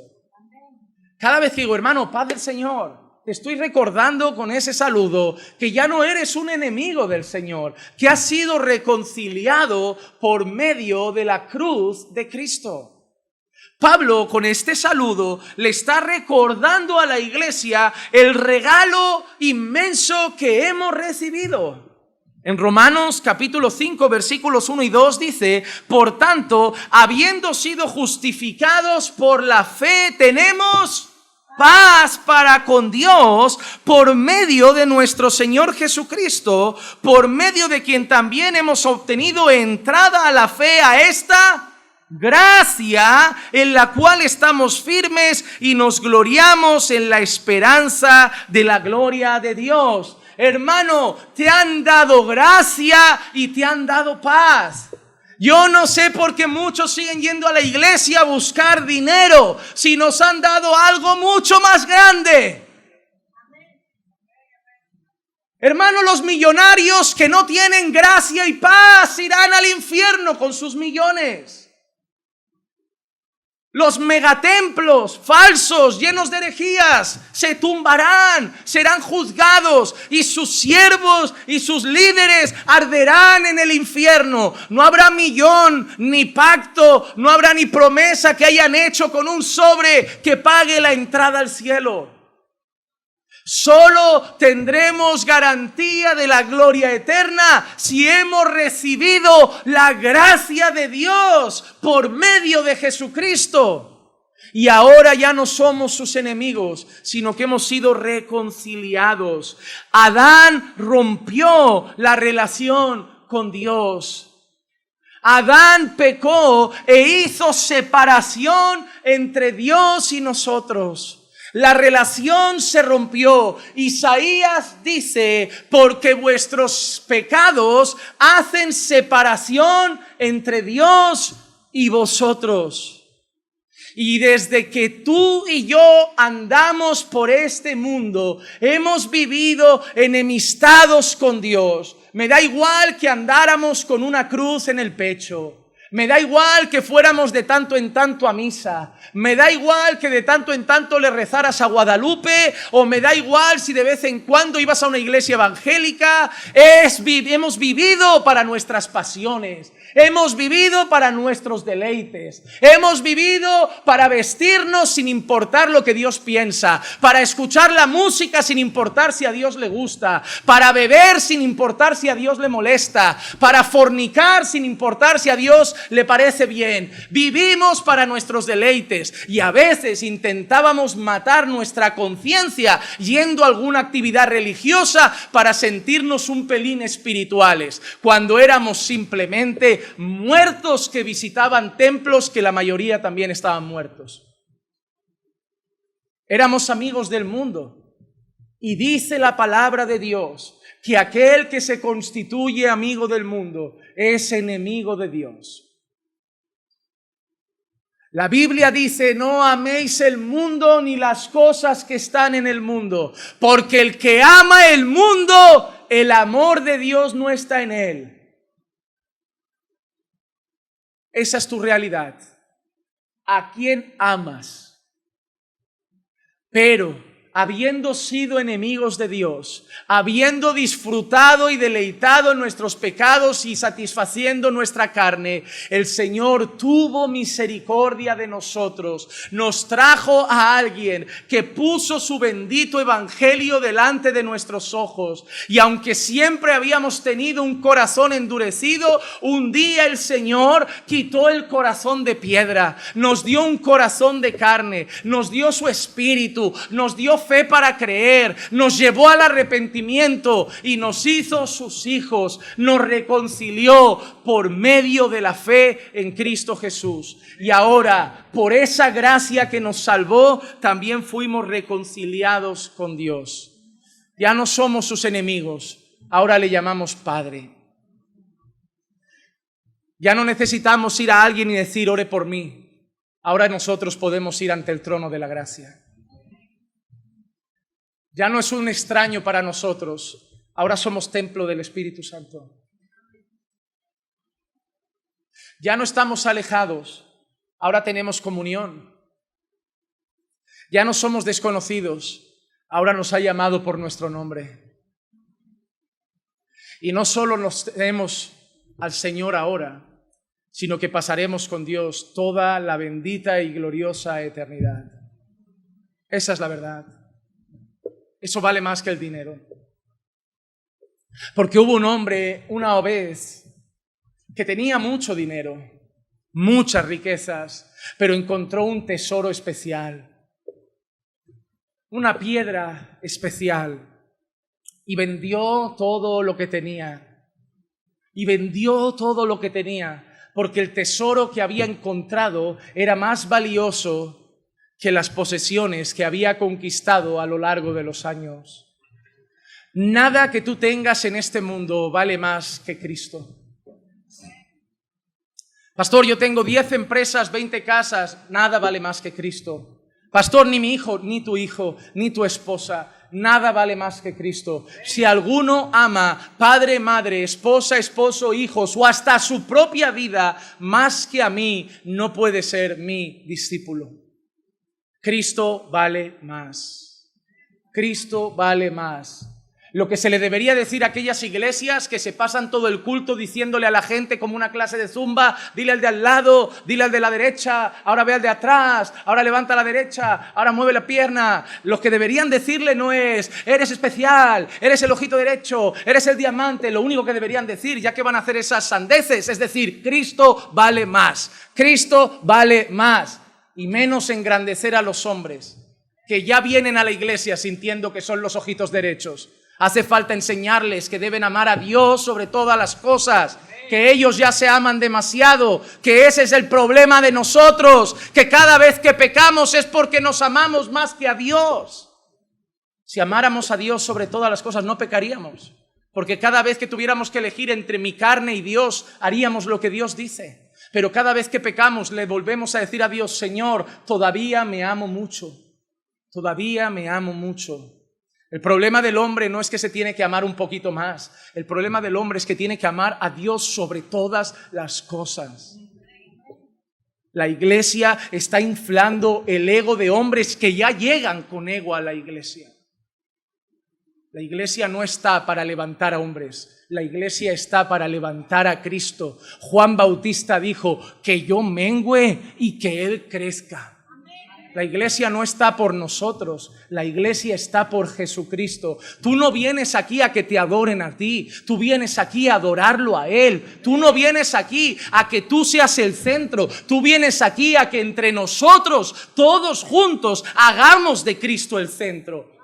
Cada vez que digo, hermano, paz del Señor, te estoy recordando con ese saludo que ya no eres un enemigo del Señor, que has sido reconciliado por medio de la cruz de Cristo. Pablo con este saludo le está recordando a la iglesia el regalo inmenso que hemos recibido. En Romanos capítulo 5, versículos 1 y 2 dice: por tanto, habiendo sido justificados por la fe, tenemos paz para con Dios por medio de nuestro Señor Jesucristo, por medio de quien también hemos obtenido entrada a la fe, a esta gracia en la cual estamos firmes y nos gloriamos en la esperanza de la gloria de Dios. Hermano, te han dado gracia y te han dado paz. Yo no sé por qué muchos siguen yendo a la iglesia a buscar dinero, si nos han dado algo mucho más grande. Hermano, los millonarios que no tienen gracia y paz irán al infierno con sus millones. Los megatemplos falsos, llenos de herejías, se tumbarán, serán juzgados, y sus siervos y sus líderes arderán en el infierno. No habrá millón, ni pacto, no habrá ni promesa que hayan hecho con un sobre que pague la entrada al cielo. Solo tendremos garantía de la gloria eterna si hemos recibido la gracia de Dios por medio de Jesucristo. Y ahora ya no somos sus enemigos, sino que hemos sido reconciliados. Adán rompió la relación con Dios. Adán pecó e hizo separación entre Dios y nosotros. La relación se rompió. Isaías dice: porque vuestros pecados hacen separación entre Dios y vosotros. Y desde que tú y yo andamos por este mundo, hemos vivido enemistados con Dios. Me da igual que andáramos con una cruz en el pecho. Me da igual que fuéramos de tanto en tanto a misa. Me da igual que de tanto en tanto le rezaras a Guadalupe. O me da igual si de vez en cuando ibas a una iglesia evangélica. Hemos vivido para nuestras pasiones. Hemos vivido para nuestros deleites. Hemos vivido para vestirnos sin importar lo que Dios piensa. Para escuchar la música sin importar si a Dios le gusta. Para beber sin importar si a Dios le molesta. Para fornicar sin importar si a Dios le parece bien. Vivimos para nuestros deleites y a veces intentábamos matar nuestra conciencia yendo a alguna actividad religiosa para sentirnos un pelín espirituales, cuando éramos simplemente muertos que visitaban templos que la mayoría también estaban muertos. Éramos amigos del mundo, y dice la palabra de Dios que aquel que se constituye amigo del mundo es enemigo de Dios. La Biblia dice: no améis el mundo ni las cosas que están en el mundo, porque el que ama el mundo, el amor de Dios no está en él. Esa es tu realidad. ¿A quién amas? Pero habiendo sido enemigos de Dios, habiendo disfrutado y deleitado en nuestros pecados y satisfaciendo nuestra carne, el Señor tuvo misericordia de nosotros, nos trajo a alguien que puso su bendito evangelio delante de nuestros ojos, y aunque siempre habíamos tenido un corazón endurecido, un día el Señor quitó el corazón de piedra, nos dio un corazón de carne, nos dio su espíritu, nos dio fe para creer, nos llevó al arrepentimiento y nos hizo sus hijos, nos reconcilió por medio de la fe en Cristo Jesús. Y ahora, por esa gracia que nos salvó, también fuimos reconciliados con Dios. Ya no somos sus enemigos, ahora le llamamos Padre. Ya no necesitamos ir a alguien y decir: ore por mí. Ahora nosotros podemos ir ante el trono de la gracia. Ya no es un extraño para nosotros, ahora somos templo del Espíritu Santo. Ya no estamos alejados, ahora tenemos comunión. Ya no somos desconocidos, ahora nos ha llamado por nuestro nombre. Y no solo nos tenemos al Señor ahora, sino que pasaremos con Dios toda la bendita y gloriosa eternidad. Esa es la verdad. Eso vale más que el dinero. Porque hubo un hombre, una vez, que tenía mucho dinero, muchas riquezas, pero encontró un tesoro especial, una piedra especial, y vendió todo lo que tenía. Y vendió todo lo que tenía, porque el tesoro que había encontrado era más valioso que las posesiones que había conquistado a lo largo de los años. Nada que tú tengas en este mundo vale más que Cristo. Pastor, yo tengo 10 empresas, 20 casas, nada vale más que Cristo. Pastor, ni mi hijo, ni tu esposa, nada vale más que Cristo. Si alguno ama padre, madre, esposa, esposo, hijos o hasta su propia vida más que a mí, no puede ser mi discípulo. Cristo vale más. Cristo vale más. Lo que se le debería decir a aquellas iglesias que se pasan todo el culto diciéndole a la gente como una clase de zumba, dile al de al lado, dile al de la derecha, ahora ve al de atrás, ahora levanta la derecha, ahora mueve la pierna. Lo que deberían decirle no es, eres especial, eres el ojito derecho, eres el diamante. Lo único que deberían decir, ya que van a hacer esas sandeces, es decir, Cristo vale más, Cristo vale más. Y menos engrandecer a los hombres que ya vienen a la iglesia sintiendo que son los ojitos derechos. Hace falta enseñarles que deben amar a Dios sobre todas las cosas, que ellos ya se aman demasiado, que ese es el problema de nosotros, que cada vez que pecamos es porque nos amamos más que a Dios. Si amáramos a Dios sobre todas las cosas no pecaríamos, porque cada vez que tuviéramos que elegir entre mi carne y Dios, haríamos lo que Dios dice. Pero cada vez que pecamos le volvemos a decir a Dios, Señor, todavía me amo mucho, todavía me amo mucho. El problema del hombre no es que se tiene que amar un poquito más. El problema del hombre es que tiene que amar a Dios sobre todas las cosas. La iglesia está inflando el ego de hombres que ya llegan con ego a la iglesia. La iglesia no está para levantar a hombres. La iglesia está para levantar a Cristo. Juan Bautista dijo que yo mengüe y que Él crezca. La iglesia no está por nosotros, la iglesia está por Jesucristo. Tú no vienes aquí a que te adoren a ti, tú vienes aquí a adorarlo a Él. Tú no vienes aquí a que tú seas el centro, tú vienes aquí a que entre nosotros, todos juntos, hagamos de Cristo el centro.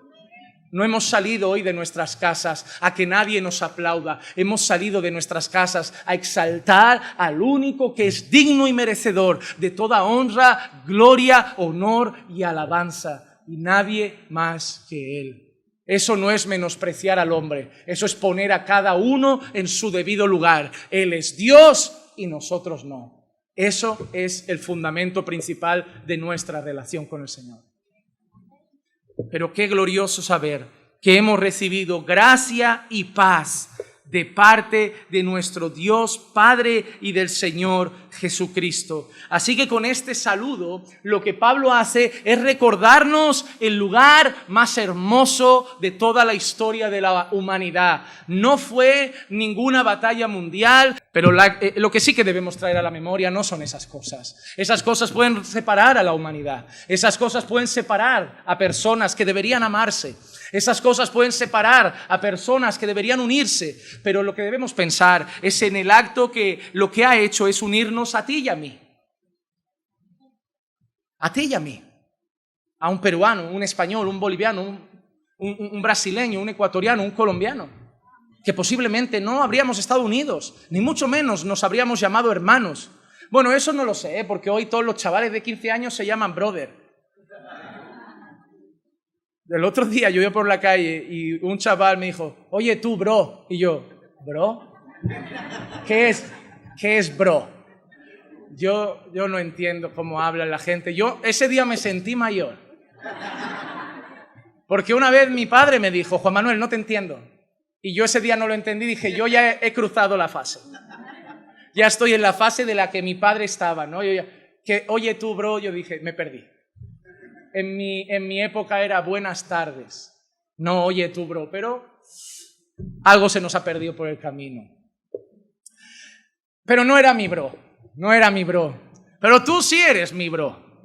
No hemos salido hoy de nuestras casas a que nadie nos aplauda. Hemos salido de nuestras casas a exaltar al único que es digno y merecedor de toda honra, gloria, honor y alabanza. Y nadie más que Él. Eso no es menospreciar al hombre. Eso es poner a cada uno en su debido lugar. Él es Dios y nosotros no. Eso es el fundamento principal de nuestra relación con el Señor. Pero qué glorioso saber que hemos recibido gracia y paz de parte de nuestro Dios Padre y del Señor Jesucristo. Así que con este saludo lo que Pablo hace es recordarnos el lugar más hermoso de toda la historia de la humanidad. No fue ninguna batalla mundial, pero lo que sí que debemos traer a la memoria no son esas cosas. Esas cosas pueden separar a la humanidad. Esas cosas pueden separar a personas que deberían amarse. Esas cosas pueden separar a personas que deberían unirse, pero lo que debemos pensar es en el acto que lo que ha hecho es unirnos a ti y a mí. A ti y a mí. A un peruano, un español, un boliviano, un brasileño, un ecuatoriano, un colombiano, que posiblemente no habríamos estado unidos, ni mucho menos nos habríamos llamado hermanos. Bueno, eso no lo sé, porque hoy todos los chavales de 15 años se llaman brother. El otro día yo iba por la calle y un chaval me dijo, oye tú, bro. Y yo, ¿bro? ¿Qué es bro? Yo no entiendo cómo habla la gente. Yo ese día me sentí mayor. Porque una vez mi padre me dijo, Juan Manuel, no te entiendo. Y yo ese día no lo entendí, dije, yo ya he cruzado la fase. Ya estoy en la fase de la que mi padre estaba, ¿no? Oye tú, bro, yo dije, me perdí. En mi época era buenas tardes. No, oye tú, bro, pero algo se nos ha perdido por el camino. Pero no era mi bro, no era mi bro. Pero tú sí eres mi bro.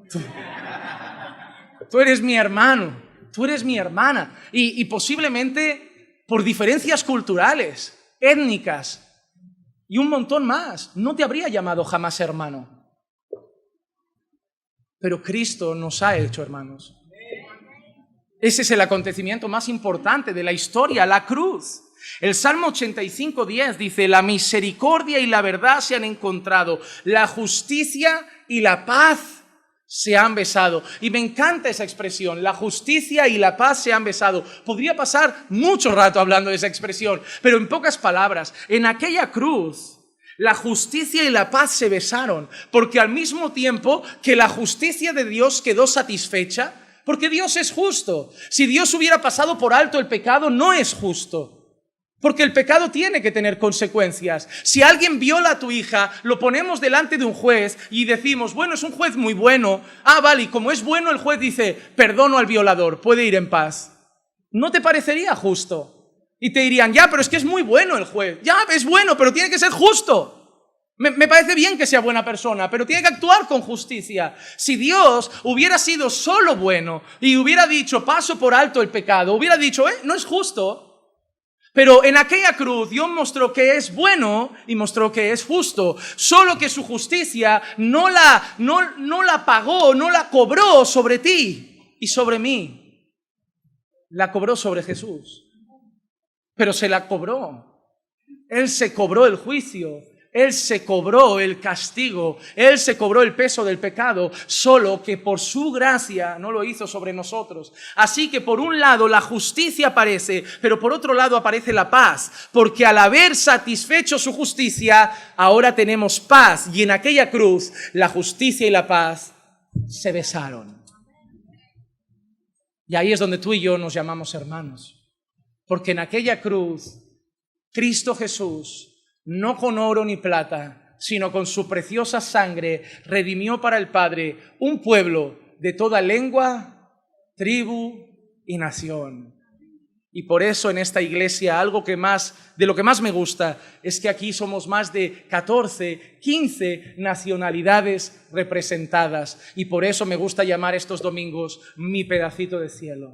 Tú eres mi hermano, tú eres mi hermana. Y posiblemente por diferencias culturales, étnicas y un montón más, no te habría llamado jamás hermano. Pero Cristo nos ha hecho hermanos. Ese es el acontecimiento más importante de la historia, la cruz. El Salmo 85:10 dice: la misericordia y la verdad se han encontrado, la justicia y la paz se han besado. Y me encanta esa expresión, la justicia y la paz se han besado. Podría pasar mucho rato hablando de esa expresión, pero en pocas palabras, en aquella cruz, la justicia y la paz se besaron, porque al mismo tiempo que la justicia de Dios quedó satisfecha, porque Dios es justo. Si Dios hubiera pasado por alto el pecado, no es justo. Porque el pecado tiene que tener consecuencias. Si alguien viola a tu hija, lo ponemos delante de un juez y decimos, bueno, es un juez muy bueno. Ah, vale, y como es bueno, el juez dice, perdono al violador, puede ir en paz. ¿No te parecería justo? Y te dirían, ya, pero es que es muy bueno el juez. Ya, es bueno, pero tiene que ser justo. Me parece bien que sea buena persona, pero tiene que actuar con justicia. Si Dios hubiera sido solo bueno y hubiera dicho, paso por alto el pecado, hubiera dicho, no es justo. Pero en aquella cruz Dios mostró que es bueno y mostró que es justo. Solo que su justicia no la pagó, no la cobró sobre ti y sobre mí. La cobró sobre Jesús. Pero se la cobró. Él se cobró el juicio. Él se cobró el castigo, Él se cobró el peso del pecado, solo que por su gracia no lo hizo sobre nosotros. Así que por un lado la justicia aparece, pero por otro lado aparece la paz, porque al haber satisfecho su justicia, ahora tenemos paz. Y en aquella cruz, la justicia y la paz se besaron. Y ahí es donde tú y yo nos llamamos hermanos, porque en aquella cruz, Cristo Jesús, no con oro ni plata, sino con su preciosa sangre, redimió para el Padre un pueblo de toda lengua, tribu y nación. Y por eso en esta iglesia de lo que más me gusta es que aquí somos más de 14, 15 nacionalidades representadas. Y por eso me gusta llamar estos domingos mi pedacito de cielo.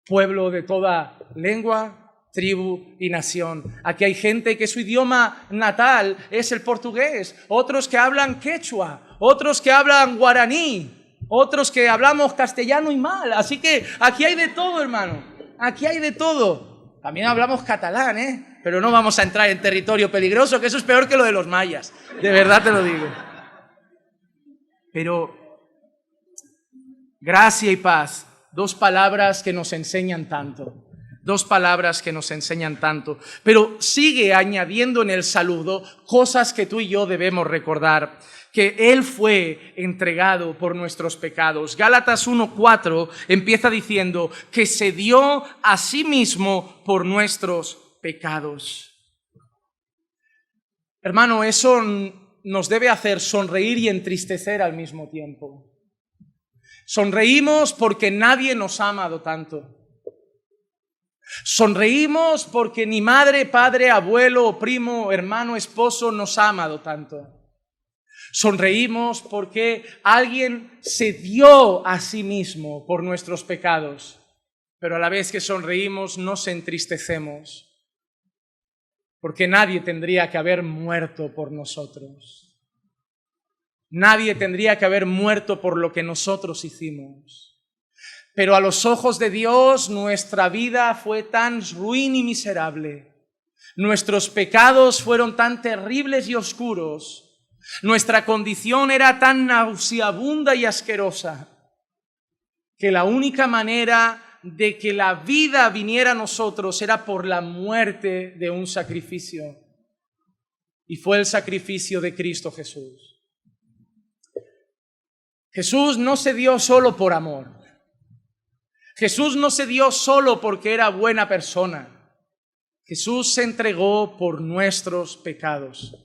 Pueblo de toda lengua, tribu y nación. Aquí hay gente que su idioma natal es el portugués, otros que hablan quechua, otros que hablan guaraní, otros que hablamos castellano y mal. Así que aquí hay de todo, hermano. Aquí hay de todo. También hablamos catalán, pero no vamos a entrar en territorio peligroso, que eso es peor que lo de los mayas. De verdad te lo digo. Pero gracia y paz, dos palabras que nos enseñan tanto. Dos palabras que nos enseñan tanto, pero sigue añadiendo en el saludo cosas que tú y yo debemos recordar, que Él fue entregado por nuestros pecados. Gálatas 1:4 empieza diciendo que se dio a sí mismo por nuestros pecados. Hermano, eso nos debe hacer sonreír y entristecer al mismo tiempo. Sonreímos porque nadie nos ha amado tanto. Sonreímos porque ni madre, padre, abuelo, primo, hermano, esposo nos ha amado tanto. Sonreímos porque alguien se dio a sí mismo por nuestros pecados, pero a la vez que sonreímos nos entristecemos, porque nadie tendría que haber muerto por nosotros. Nadie tendría que haber muerto por lo que nosotros hicimos. Pero a los ojos de Dios nuestra vida fue tan ruin y miserable. Nuestros pecados fueron tan terribles y oscuros. Nuestra condición era tan nauseabunda y asquerosa que la única manera de que la vida viniera a nosotros era por la muerte de un sacrificio. Y fue el sacrificio de Cristo Jesús. Jesús no se dio solo por amor. Jesús no se dio solo porque era buena persona. Jesús se entregó por nuestros pecados.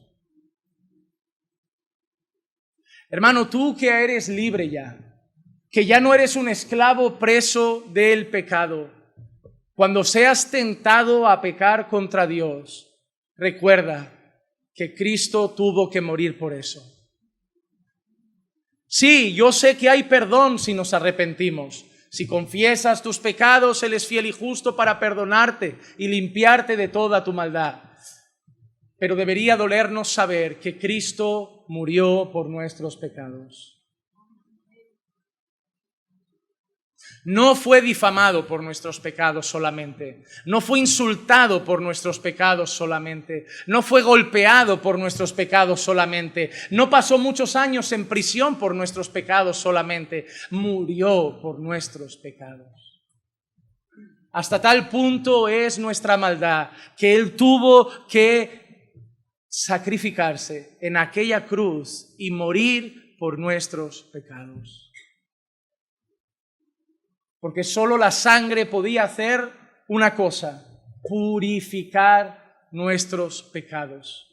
Hermano, tú que eres libre ya, que ya no eres un esclavo preso del pecado, cuando seas tentado a pecar contra Dios, recuerda que Cristo tuvo que morir por eso. Sí, yo sé que hay perdón si nos arrepentimos. Si confiesas tus pecados, Él es fiel y justo para perdonarte y limpiarte de toda tu maldad. Pero debería dolernos saber que Cristo murió por nuestros pecados. No fue difamado por nuestros pecados solamente, no fue insultado por nuestros pecados solamente, no fue golpeado por nuestros pecados solamente, no pasó muchos años en prisión por nuestros pecados solamente, murió por nuestros pecados. Hasta tal punto es nuestra maldad que Él tuvo que sacrificarse en aquella cruz y morir por nuestros pecados. Porque solo la sangre podía hacer una cosa: purificar nuestros pecados.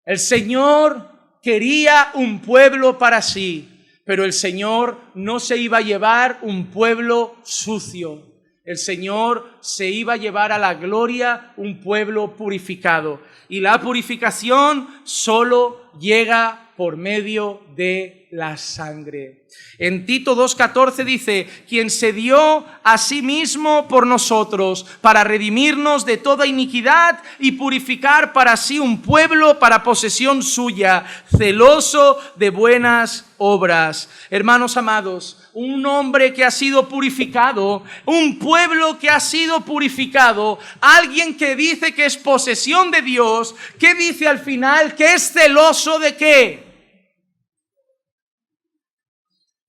El Señor quería un pueblo para sí, pero el Señor no se iba a llevar un pueblo sucio. El Señor se iba a llevar a la gloria un pueblo purificado. Y la purificación solo llega por medio de la sangre. En Tito 2:14 dice: quien se dio a sí mismo por nosotros para redimirnos de toda iniquidad y purificar para sí un pueblo para posesión suya, celoso de buenas obras. Hermanos amados, un hombre que ha sido purificado, un pueblo que ha sido purificado, alguien que dice que es posesión de Dios, ¿qué dice al final? Que es celoso ¿de qué?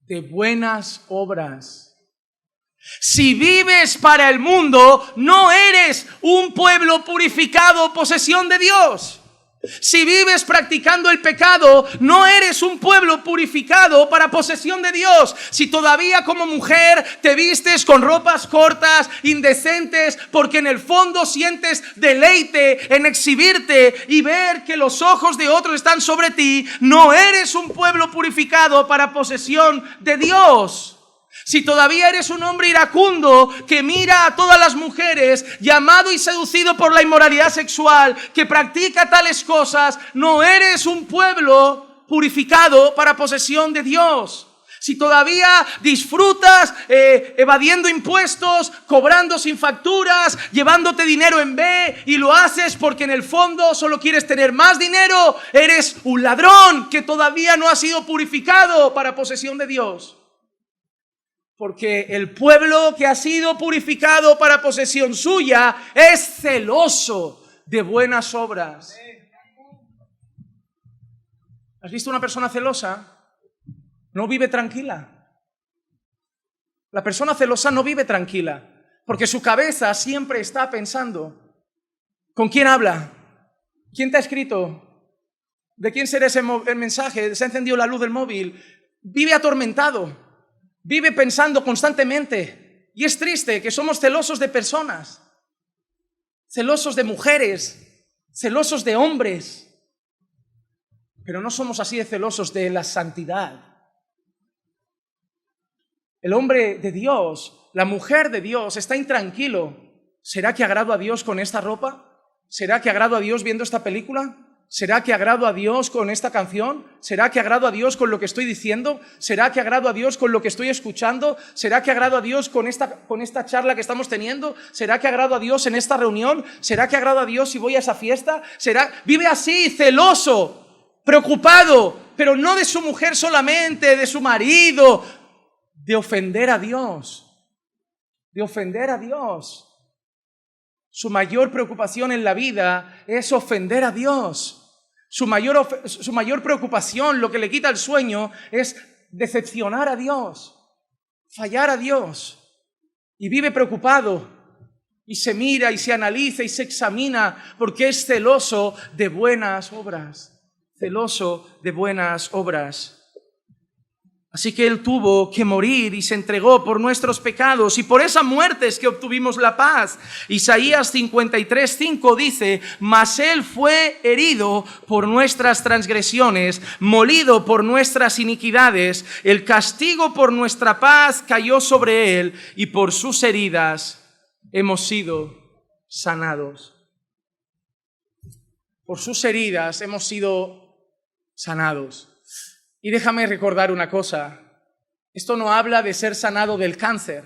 De buenas obras. Si vives para el mundo, no eres un pueblo purificado, posesión de Dios. Si vives practicando el pecado, no eres un pueblo purificado para posesión de Dios. Si todavía como mujer te vistes con ropas cortas, indecentes, porque en el fondo sientes deleite en exhibirte y ver que los ojos de otros están sobre ti, no eres un pueblo purificado para posesión de Dios. Si todavía eres un hombre iracundo que mira a todas las mujeres, llamado y seducido por la inmoralidad sexual, que practica tales cosas, no eres un pueblo purificado para posesión de Dios. Si todavía disfrutas evadiendo impuestos, cobrando sin facturas, llevándote dinero en B y lo haces porque en el fondo solo quieres tener más dinero, eres un ladrón que todavía no ha sido purificado para posesión de Dios. Porque el pueblo que ha sido purificado para posesión suya es celoso de buenas obras. ¿Has visto una persona celosa? No vive tranquila. La persona celosa no vive tranquila, porque su cabeza siempre está pensando: ¿con quién habla? ¿Quién te ha escrito? ¿De quién será ese mensaje? ¿Se ha encendido la luz del móvil? Vive atormentado. Vive pensando constantemente. Y es triste que somos celosos de personas, celosos de mujeres, celosos de hombres, pero no somos así de celosos de la santidad. El hombre de Dios, la mujer de Dios está intranquilo. ¿Será que agrado a Dios con esta ropa? ¿Será que agrado a Dios viendo esta película? ¿Será que agrado a Dios con esta canción? ¿Será que agrado a Dios con lo que estoy diciendo? ¿Será que agrado a Dios con lo que estoy escuchando? ¿Será que agrado a Dios con esta charla que estamos teniendo? ¿Será que agrado a Dios en esta reunión? ¿Será que agrado a Dios si voy a esa fiesta? Vive así, celoso, preocupado, pero no de su mujer solamente, de su marido, de ofender a Dios, de ofender a Dios. Su mayor preocupación en la vida es ofender a Dios. Su mayor preocupación, lo que le quita el sueño, es decepcionar a Dios, fallar a Dios. Y vive preocupado, y se mira, y se analiza, y se examina, porque es celoso de buenas obras. Celoso de buenas obras. Así que Él tuvo que morir y se entregó por nuestros pecados, y por esa muerte es que obtuvimos la paz. Isaías 53:5 dice: mas Él fue herido por nuestras transgresiones, molido por nuestras iniquidades, el castigo por nuestra paz cayó sobre Él, y por sus heridas hemos sido sanados. Por sus heridas hemos sido sanados. Y déjame recordar una cosa: Esto no habla de ser sanado del cáncer.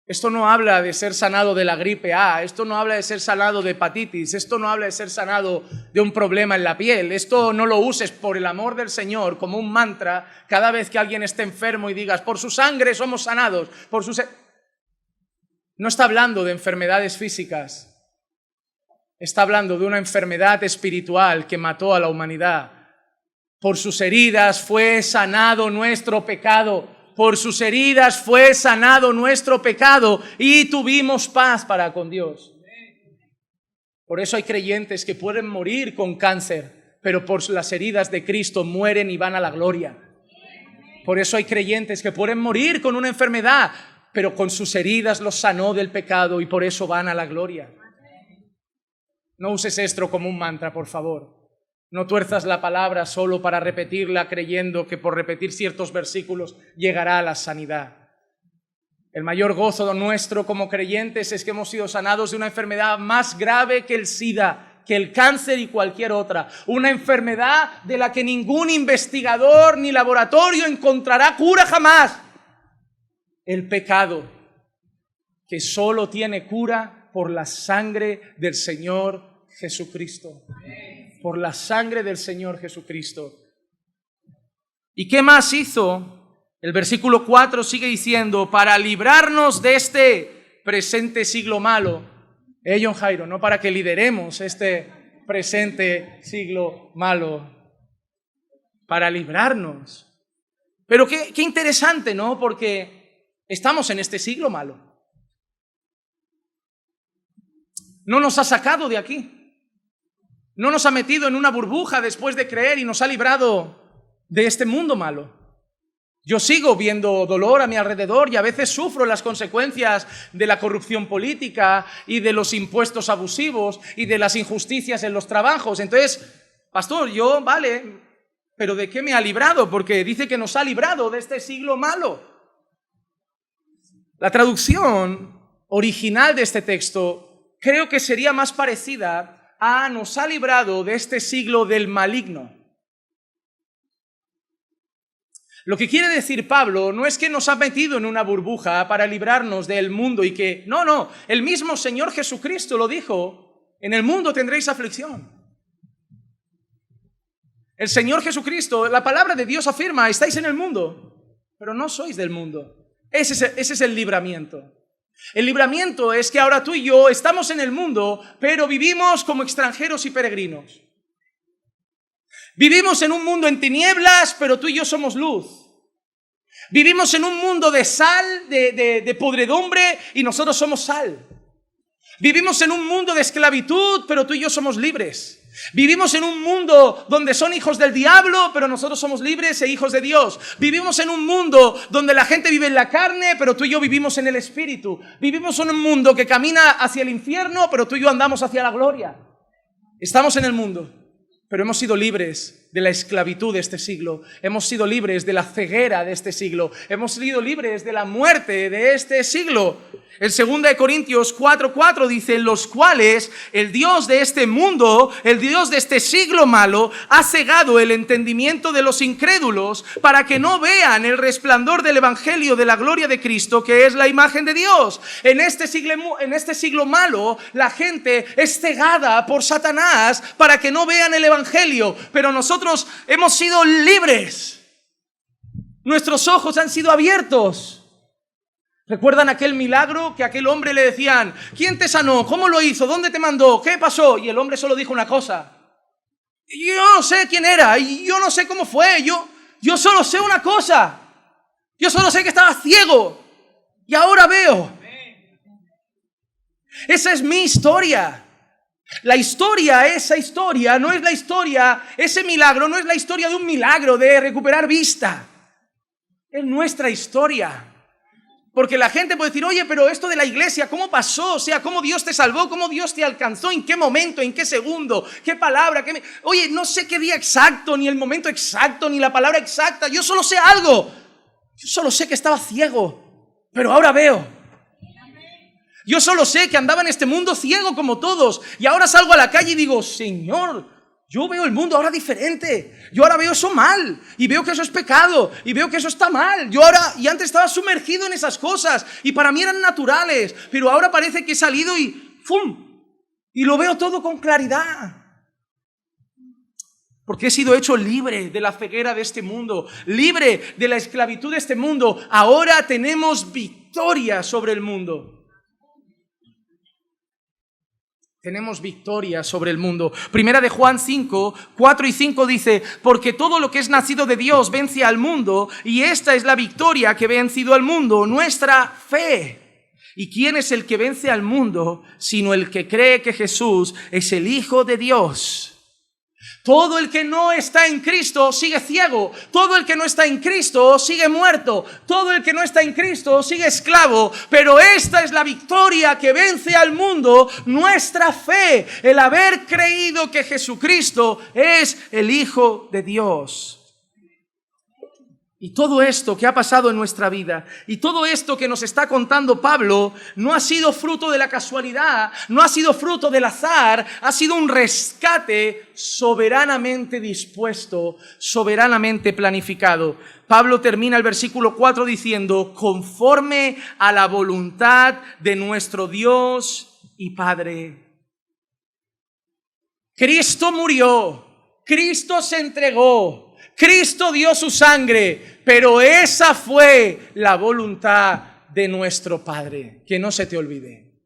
Esto no habla de ser sanado de la gripe A, esto no habla de ser sanado de hepatitis, esto no habla de ser sanado de un problema en la piel. Esto no lo uses, por el amor del Señor, como un mantra cada vez que alguien esté enfermo y digas, por su sangre somos sanados, No está hablando de enfermedades físicas, está hablando de una enfermedad espiritual que mató a la humanidad. Por sus heridas fue sanado nuestro pecado. Por sus heridas fue sanado nuestro pecado y tuvimos paz para con Dios. Por eso hay creyentes que pueden morir con cáncer, pero por las heridas de Cristo mueren y van a la gloria. Por eso hay creyentes que pueden morir con una enfermedad, pero con sus heridas los sanó del pecado y por eso van a la gloria. No uses esto como un mantra, por favor. No tuerzas la palabra solo para repetirla creyendo que por repetir ciertos versículos llegará a la sanidad. El mayor gozo nuestro como creyentes es que hemos sido sanados de una enfermedad más grave que el SIDA, que el cáncer y cualquier otra. Una enfermedad de la que ningún investigador ni laboratorio encontrará cura jamás. El pecado, que solo tiene cura por la sangre del Señor Jesucristo. Por la sangre del Señor Jesucristo. ¿Y qué más hizo? El versículo 4 sigue diciendo, para librarnos de este presente siglo malo. John Jairo, no para que lideremos este presente siglo malo. Para librarnos. Pero qué interesante, ¿no? Porque estamos en este siglo malo. No nos ha sacado de aquí. No nos ha metido en una burbuja después de creer y nos ha librado de este mundo malo. Yo sigo viendo dolor a mi alrededor y a veces sufro las consecuencias de la corrupción política y de los impuestos abusivos y de las injusticias en los trabajos. Entonces, pastor, vale, pero ¿de qué me ha librado? Porque dice que nos ha librado de este siglo malo. La traducción original de este texto creo que sería más parecida a nos ha librado de este siglo del maligno. Lo que quiere decir Pablo no es que nos ha metido en una burbuja para librarnos del mundo y que, no, el mismo Señor Jesucristo lo dijo, en el mundo tendréis aflicción. El Señor Jesucristo, la palabra de Dios afirma, estáis en el mundo, pero no sois del mundo. Ese es el libramiento. El libramiento es que ahora tú y yo estamos en el mundo, pero vivimos como extranjeros y peregrinos. Vivimos en un mundo en tinieblas, pero tú y yo somos luz. Vivimos en un mundo de sal, de podredumbre, y nosotros somos sal. Vivimos en un mundo de esclavitud, pero tú y yo somos libres. Vivimos en un mundo donde son hijos del diablo, pero nosotros somos libres e hijos de Dios. Vivimos en un mundo donde la gente vive en la carne, pero tú y yo vivimos en el Espíritu. Vivimos en un mundo que camina hacia el infierno, pero tú y yo andamos hacia la gloria. Estamos en el mundo, pero hemos sido libres de la esclavitud de este siglo. Hemos sido libres de la ceguera de este siglo. Hemos sido libres de la muerte de este siglo. En 2 Corintios 4:4 dice, los cuales el Dios de este mundo, el Dios de este siglo malo, ha cegado el entendimiento de los incrédulos para que no vean el resplandor del evangelio de la gloria de Cristo, que es la imagen de Dios. En este siglo malo, la gente es cegada por Satanás para que no vean el evangelio, pero nosotros hemos sido libres. Nuestros ojos han sido abiertos. ¿Recuerdan aquel milagro que a aquel hombre le decían, ¿quién te sanó? ¿Cómo lo hizo? ¿Dónde te mandó? ¿Qué pasó? Y el hombre solo dijo una cosa. Yo no sé quién era, y yo no sé cómo fue, yo solo sé una cosa. Yo solo sé que estaba ciego y ahora veo. Esa es mi historia. Esa historia no es la historia, ese milagro no es la historia de un milagro de recuperar vista. Es nuestra historia. Porque la gente puede decir, oye, pero esto de la iglesia, ¿cómo pasó? O sea, ¿cómo Dios te salvó? ¿Cómo Dios te alcanzó? ¿En qué momento? ¿En qué segundo? ¿Qué palabra? Oye, no sé qué día exacto, ni el momento exacto, ni la palabra exacta. Yo solo sé algo. Yo solo sé que estaba ciego, pero ahora veo. Yo solo sé que andaba en este mundo ciego como todos. Y ahora salgo a la calle y digo, Señor, Yo veo el mundo ahora diferente. Yo ahora veo eso mal. Y veo que eso es pecado. Y veo que eso está mal. Y antes estaba sumergido en esas cosas. Y para mí eran naturales. Pero ahora parece que he salido y ¡fum! Y lo veo todo con claridad. Porque he sido hecho libre de la ceguera de este mundo. Libre de la esclavitud de este mundo. Ahora tenemos victoria sobre el mundo. Tenemos victoria sobre el mundo. Primera de Juan 5, 4 y 5 dice, porque todo lo que es nacido de Dios vence al mundo, y esta es la victoria que ha vencido al mundo, nuestra fe. ¿Y quién es el que vence al mundo, sino el que cree que Jesús es el Hijo de Dios? Todo el que no está en Cristo sigue ciego. Todo el que no está en Cristo sigue muerto. Todo el que no está en Cristo sigue esclavo. Pero esta es la victoria que vence al mundo, nuestra fe, el haber creído que Jesucristo es el Hijo de Dios. Y todo esto que ha pasado en nuestra vida, y todo esto que nos está contando Pablo, no ha sido fruto de la casualidad, no ha sido fruto del azar, ha sido un rescate soberanamente dispuesto, soberanamente planificado. Pablo termina el versículo 4 diciendo, conforme a la voluntad de nuestro Dios y Padre. Cristo murió, Cristo se entregó, Cristo dio su sangre, pero esa fue la voluntad de nuestro Padre. Que no se te olvide.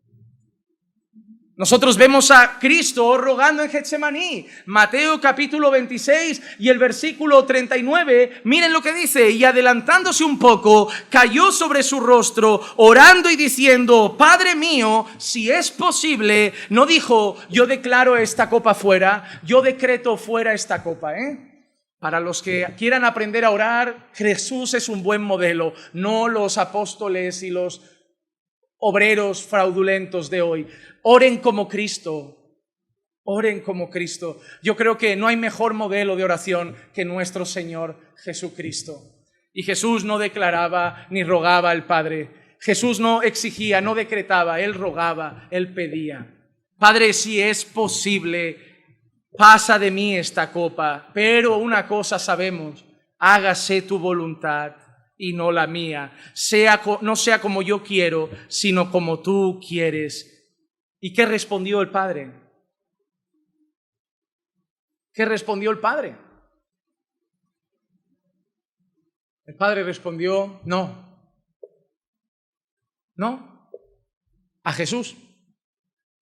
Nosotros vemos a Cristo rogando en Getsemaní. Mateo capítulo 26 y el versículo 39, miren lo que dice. Y adelantándose un poco, cayó sobre su rostro, orando y diciendo, Padre mío, si es posible, no dijo, yo declaro esta copa fuera, yo decreto fuera esta copa, Para los que quieran aprender a orar, Jesús es un buen modelo, no los apóstoles y los obreros fraudulentos de hoy. Oren como Cristo, oren como Cristo. Yo creo que no hay mejor modelo de oración que nuestro Señor Jesucristo. Y Jesús no declaraba ni rogaba al Padre. Jesús no exigía, no decretaba, Él rogaba, Él pedía. Padre, si es posible, pasa de mí esta copa, pero una cosa sabemos, hágase tu voluntad y no la mía. No sea como yo quiero, sino como tú quieres. ¿Y qué respondió el Padre? ¿Qué respondió el Padre? El Padre respondió, no. No. A Jesús.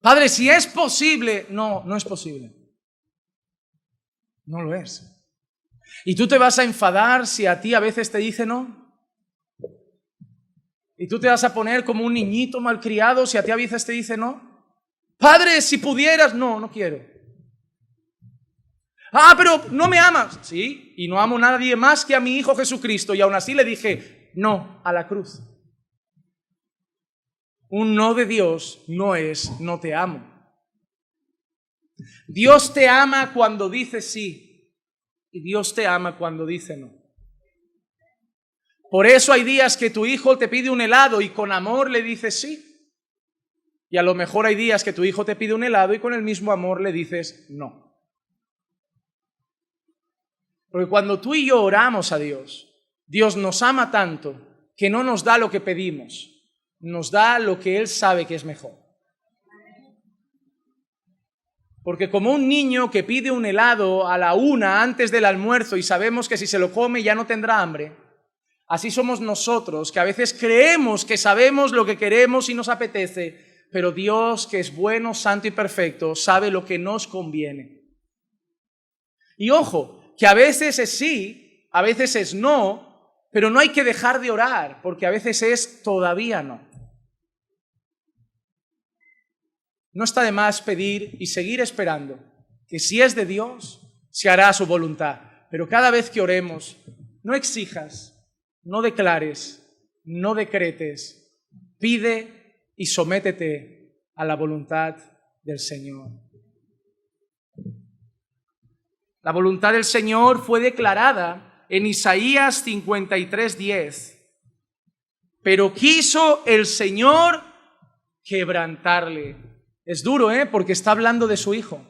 Padre, si es posible. No, no es posible. No lo es. ¿Y tú te vas a enfadar si a ti a veces te dice no? ¿Y tú te vas a poner como un niñito malcriado si a ti a veces te dice no? Padre, si pudieras. No, no quiero. Pero no me amas. Sí, y no amo a nadie más que a mi Hijo Jesucristo. Y aún así le dije no a la cruz. Un no de Dios no es no te amo. Dios te ama cuando dice sí y Dios te ama cuando dice no. Por eso hay días que tu hijo te pide un helado y con amor le dices sí. Y a lo mejor hay días que tu hijo te pide un helado y con el mismo amor le dices no. Porque cuando tú y yo oramos a Dios, Dios nos ama tanto que no nos da lo que pedimos, nos da lo que Él sabe que es mejor. Porque como un niño que pide un helado a la 1 antes del almuerzo y sabemos que si se lo come ya no tendrá hambre, así somos nosotros, que a veces creemos que sabemos lo que queremos y nos apetece, pero Dios, que es bueno, santo y perfecto, sabe lo que nos conviene. Y ojo, que a veces es sí, a veces es no, pero no hay que dejar de orar, porque a veces es todavía no. No está de más pedir y seguir esperando que si es de Dios, se hará su voluntad. Pero cada vez que oremos, no exijas, no declares, no decretes, pide y sométete a la voluntad del Señor. La voluntad del Señor fue declarada en Isaías 53:10. Pero quiso el Señor quebrantarle. Es duro, porque está hablando de su Hijo.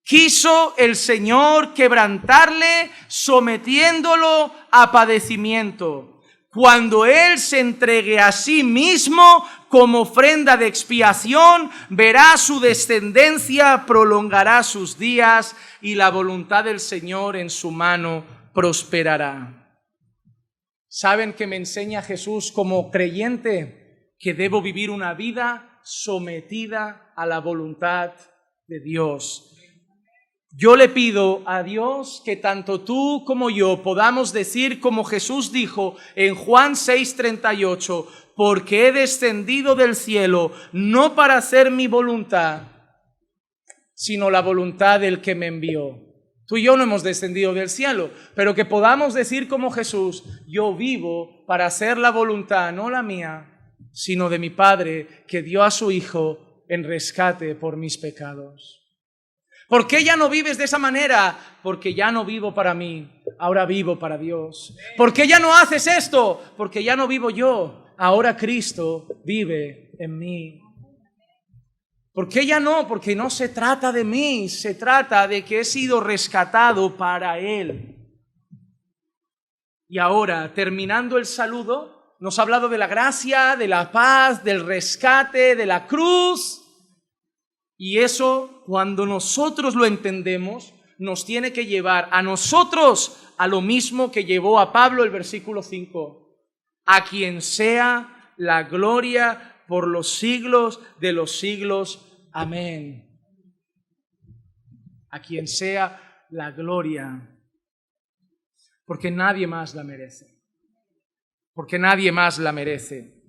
quiso el Señor quebrantarle, sometiéndolo a padecimiento. Cuando Él se entregue a sí mismo como ofrenda de expiación, verá su descendencia, prolongará sus días y la voluntad del Señor en su mano prosperará. ¿Saben qué me enseña Jesús como creyente? Que debo vivir una vida sometida a la voluntad de Dios. Yo le pido a Dios que tanto tú como yo podamos decir como Jesús dijo en Juan 6:38, porque he descendido del cielo no para hacer mi voluntad, sino la voluntad del que me envió. Tú y yo no hemos descendido del cielo, pero que podamos decir como Jesús, yo vivo para hacer la voluntad, no la mía, sino de mi Padre que dio a su Hijo en rescate por mis pecados. ¿Por qué ya no vives de esa manera? Porque ya no vivo para mí, ahora vivo para Dios. ¿Por qué ya no haces esto? Porque ya no vivo yo, ahora Cristo vive en mí. ¿Por qué ya no? Porque no se trata de mí, se trata de que he sido rescatado para Él. Y ahora, terminando el saludo, nos ha hablado de la gracia, de la paz, del rescate, de la cruz. Y eso, cuando nosotros lo entendemos, nos tiene que llevar a nosotros a lo mismo que llevó a Pablo el versículo 5. A quien sea la gloria por los siglos de los siglos. Amén. A quien sea la gloria. Porque nadie más la merece. Porque nadie más la merece.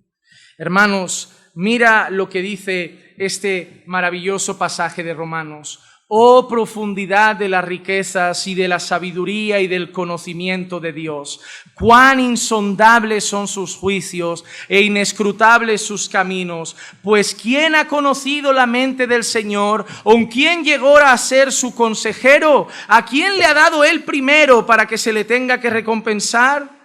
Hermanos, mira lo que dice este maravilloso pasaje de Romanos. Oh profundidad de las riquezas y de la sabiduría y del conocimiento de Dios. Cuán insondables son sus juicios e inescrutables sus caminos. Pues ¿quién ha conocido la mente del Señor? ¿O quién llegó a ser su consejero? ¿A quién le ha dado Él primero para que se le tenga que recompensar?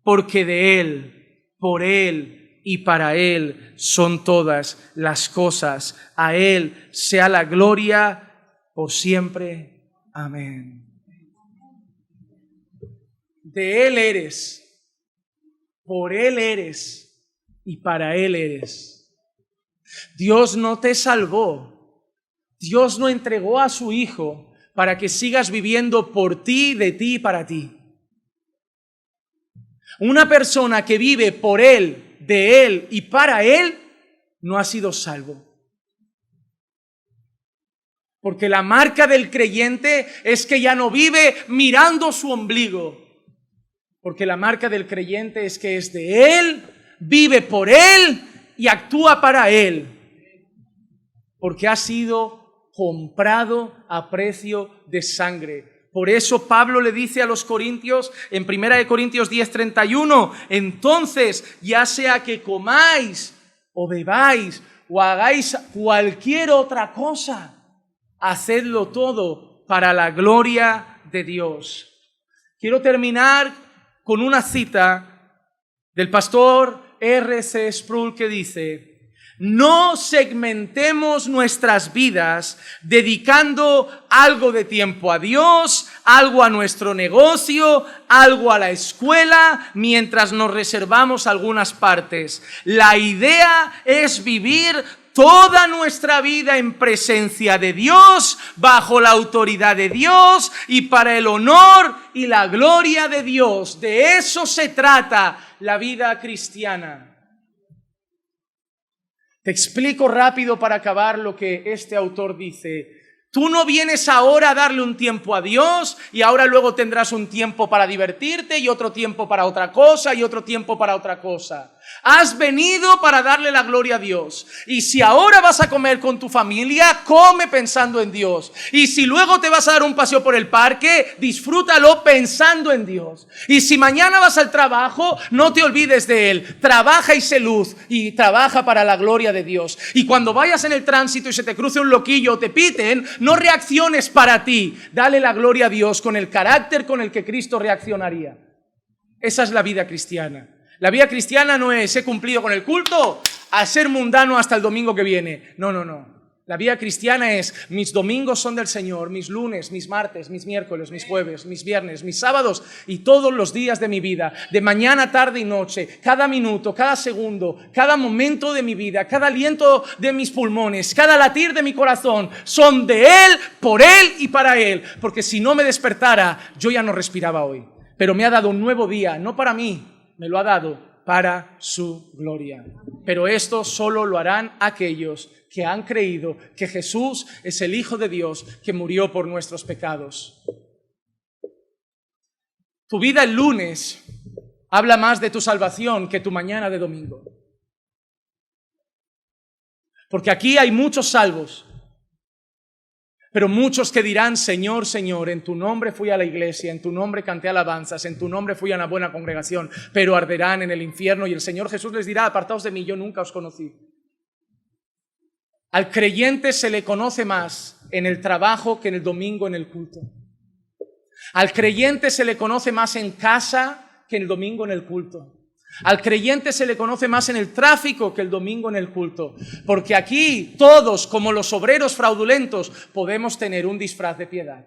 Porque de Él, por Él y para Él son todas las cosas. A Él sea la gloria por siempre. Amén. De Él eres, por Él eres y para Él eres. Dios no te salvó. Dios no entregó a su Hijo para que sigas viviendo por ti, de ti y para ti. Una persona que vive por Él, de Él y para Él, no ha sido salvo. Porque la marca del creyente es que ya no vive mirando su ombligo. Porque la marca del creyente es que es de Él, vive por Él y actúa para Él. Porque ha sido comprado a precio de sangre. Por eso Pablo le dice a los corintios en 1 Corintios 10:31, entonces ya sea que comáis o bebáis o hagáis cualquier otra cosa, hacedlo todo para la gloria de Dios. Quiero terminar con una cita del pastor R.C. Sproul que dice: no segmentemos nuestras vidas dedicando algo de tiempo a Dios, algo a nuestro negocio, algo a la escuela, mientras nos reservamos algunas partes. La idea es vivir toda nuestra vida en presencia de Dios, bajo la autoridad de Dios y para el honor y la gloria de Dios. De eso se trata la vida cristiana. Te explico rápido para acabar lo que este autor dice. Tú no vienes ahora a darle un tiempo a Dios y ahora luego tendrás un tiempo para divertirte y otro tiempo para otra cosa y otro tiempo para otra cosa. Has venido para darle la gloria a Dios. Y si ahora vas a comer con tu familia, come pensando en Dios. Y si luego te vas a dar un paseo por el parque, disfrútalo pensando en Dios. Y si mañana vas al trabajo, no te olvides de Él. Trabaja y sé luz y trabaja para la gloria de Dios. Y cuando vayas en el tránsito y se te cruce un loquillo o te piten, no reacciones para ti. Dale la gloria a Dios con el carácter con el que Cristo reaccionaría. Esa es la vida cristiana. La vida cristiana no es he cumplido con el culto a ser mundano hasta el domingo que viene. No. La vida cristiana es: mis domingos son del Señor, mis lunes, mis martes, mis miércoles, mis jueves, mis viernes, mis sábados y todos los días de mi vida, de mañana, tarde y noche, cada minuto, cada segundo, cada momento de mi vida, cada aliento de mis pulmones, cada latir de mi corazón, son de Él, por Él y para Él. Porque si no me despertara, yo ya no respiraba hoy. Pero me ha dado un nuevo día, no para mí, me lo ha dado para su gloria. Pero esto solo lo harán aquellos que han creído que Jesús es el Hijo de Dios que murió por nuestros pecados. Tu vida el lunes habla más de tu salvación que tu mañana de domingo. Porque aquí hay muchos salvos, pero muchos que dirán: Señor, Señor, en tu nombre fui a la iglesia, en tu nombre canté alabanzas, en tu nombre fui a una buena congregación, pero arderán en el infierno. Y el Señor Jesús les dirá: apartaos de mí, yo nunca os conocí. Al creyente se le conoce más en el trabajo que en el domingo en el culto. Al creyente se le conoce más en casa que en el domingo en el culto. Al creyente se le conoce más en el tráfico que el domingo en el culto. Porque aquí todos, como los obreros fraudulentos, podemos tener un disfraz de piedad.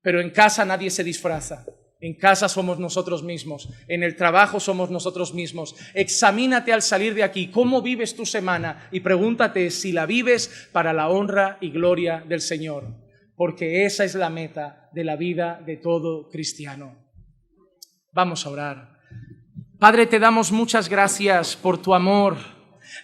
Pero en casa nadie se disfraza. En casa somos nosotros mismos, en el trabajo somos nosotros mismos. Examínate al salir de aquí cómo vives tu semana y pregúntate si la vives para la honra y gloria del Señor, porque esa es la meta de la vida de todo cristiano. Vamos a orar. Padre, te damos muchas gracias por tu amor.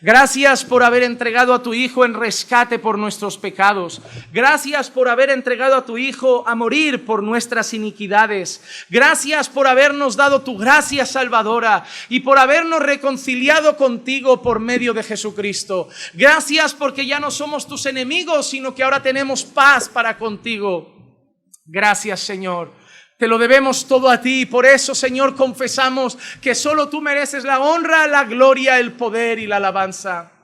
Gracias por haber entregado a tu Hijo en rescate por nuestros pecados. Gracias por haber entregado a tu Hijo a morir por nuestras iniquidades. Gracias por habernos dado tu gracia salvadora y por habernos reconciliado contigo por medio de Jesucristo. Gracias porque ya no somos tus enemigos, sino que ahora tenemos paz para contigo. Gracias, Señor. Te lo debemos todo a ti, por eso, Señor, confesamos que solo tú mereces la honra, la gloria, el poder y la alabanza.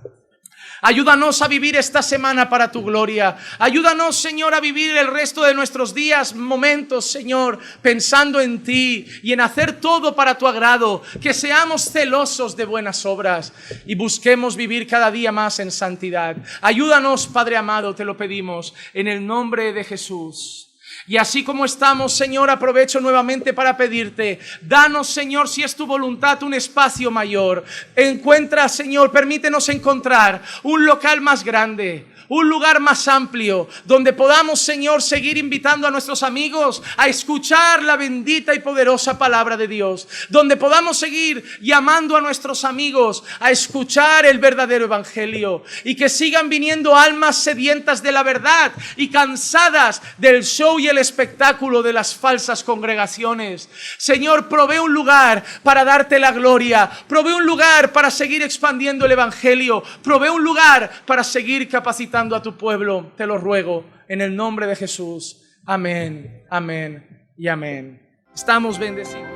Ayúdanos a vivir esta semana para tu gloria. Ayúdanos, Señor, a vivir el resto de nuestros días, momentos, Señor, pensando en ti y en hacer todo para tu agrado. Que seamos celosos de buenas obras y busquemos vivir cada día más en santidad. Ayúdanos, Padre amado, te lo pedimos, en el nombre de Jesús. Y así como estamos, Señor, aprovecho nuevamente para pedirte, danos, Señor, si es tu voluntad, un espacio mayor. Encuentra, Señor, permítenos encontrar un local más grande, un lugar más amplio, donde podamos, Señor, seguir invitando a nuestros amigos a escuchar la bendita y poderosa palabra de Dios, donde podamos seguir llamando a nuestros amigos a escuchar el verdadero evangelio y que sigan viniendo almas sedientas de la verdad y cansadas del show y el espectáculo de las falsas congregaciones. Señor, provee un lugar para darte la gloria, provee un lugar para seguir expandiendo el evangelio, provee un lugar para seguir capacitando a tu pueblo. Te lo ruego en el nombre de Jesús. Amén, amén y amén. Estamos bendecidos.